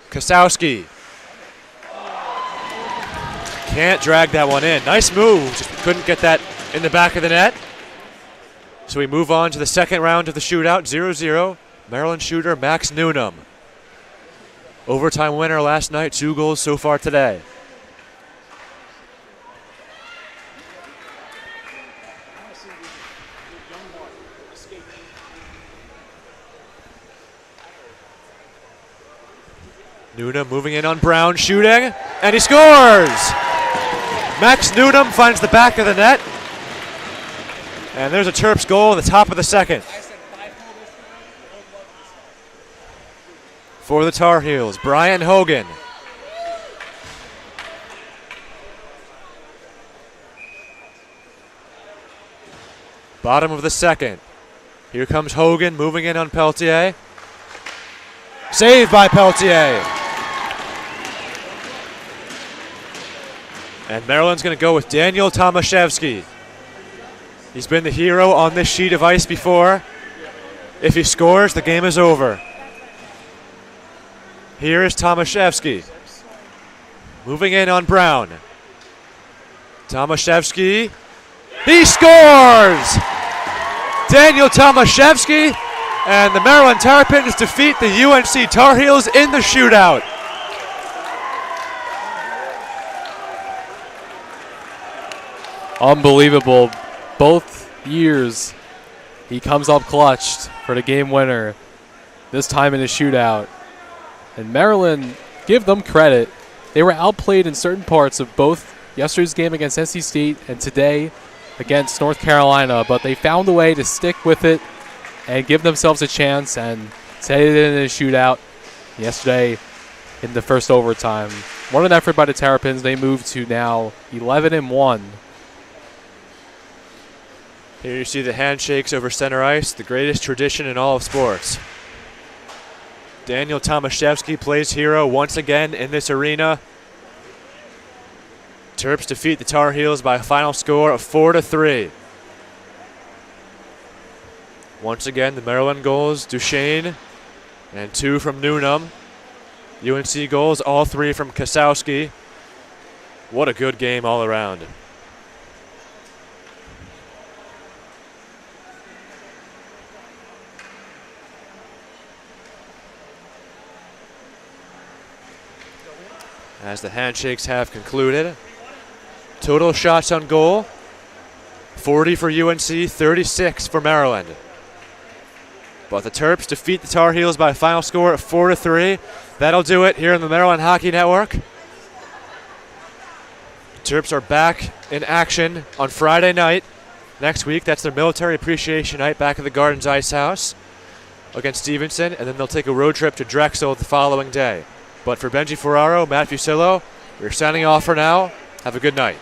Kosowski. Can't drag that one in. Nice move, just couldn't get that in the back of the net. So we move on to the second round of the shootout, 0-0. Maryland shooter Max Newnham. Overtime winner last night, 2 goals so far today. Newnham moving in on Brown, shooting, and he scores! Max Newnham finds the back of the net. And there's a Terps goal at the top of the second. For the Tar Heels, Brian Hogan. Bottom of the second. Here comes Hogan moving in on Peltier. Saved by Peltier. And Maryland's going to go with Daniel Tomaszewski. He's been the hero on this sheet of ice before. If he scores, the game is over. Here is Tomaszewski. Moving in on Brown. Tomaszewski. He scores! Daniel Tomaszewski, and the Maryland Terrapins defeat the UNC Tar Heels in the shootout. Unbelievable. Both years he comes up clutched for the game winner, this time in a shootout. And Maryland, give them credit. They were outplayed in certain parts of both yesterday's game against NC State and today against North Carolina, but they found a way to stick with it and give themselves a chance and set it in a shootout yesterday in the first overtime. What an effort by the Terrapins. They move to now 11-1. Here you see the handshakes over center ice, the greatest tradition in all of sports. Daniel Tomaszewski plays hero once again in this arena. Terps defeat the Tar Heels by a final score of 4-3. Once again, the Maryland goals, Duchesne, and 2 from Newnham. UNC goals, all 3 from Kosowski. What a good game all around. As the handshakes have concluded, total shots on goal, 40 for UNC, 36 for Maryland. But the Terps defeat the Tar Heels by a final score of 4-3. That'll do it here on the Maryland Hockey Network. Terps are back in action on Friday night next week. That's their military appreciation night back at the Gardens Ice House against Stevenson, and then they'll take a road trip to Drexel the following day. But for Benji Ferraro, Matt Fusillo, we're signing off for now. Have a good night.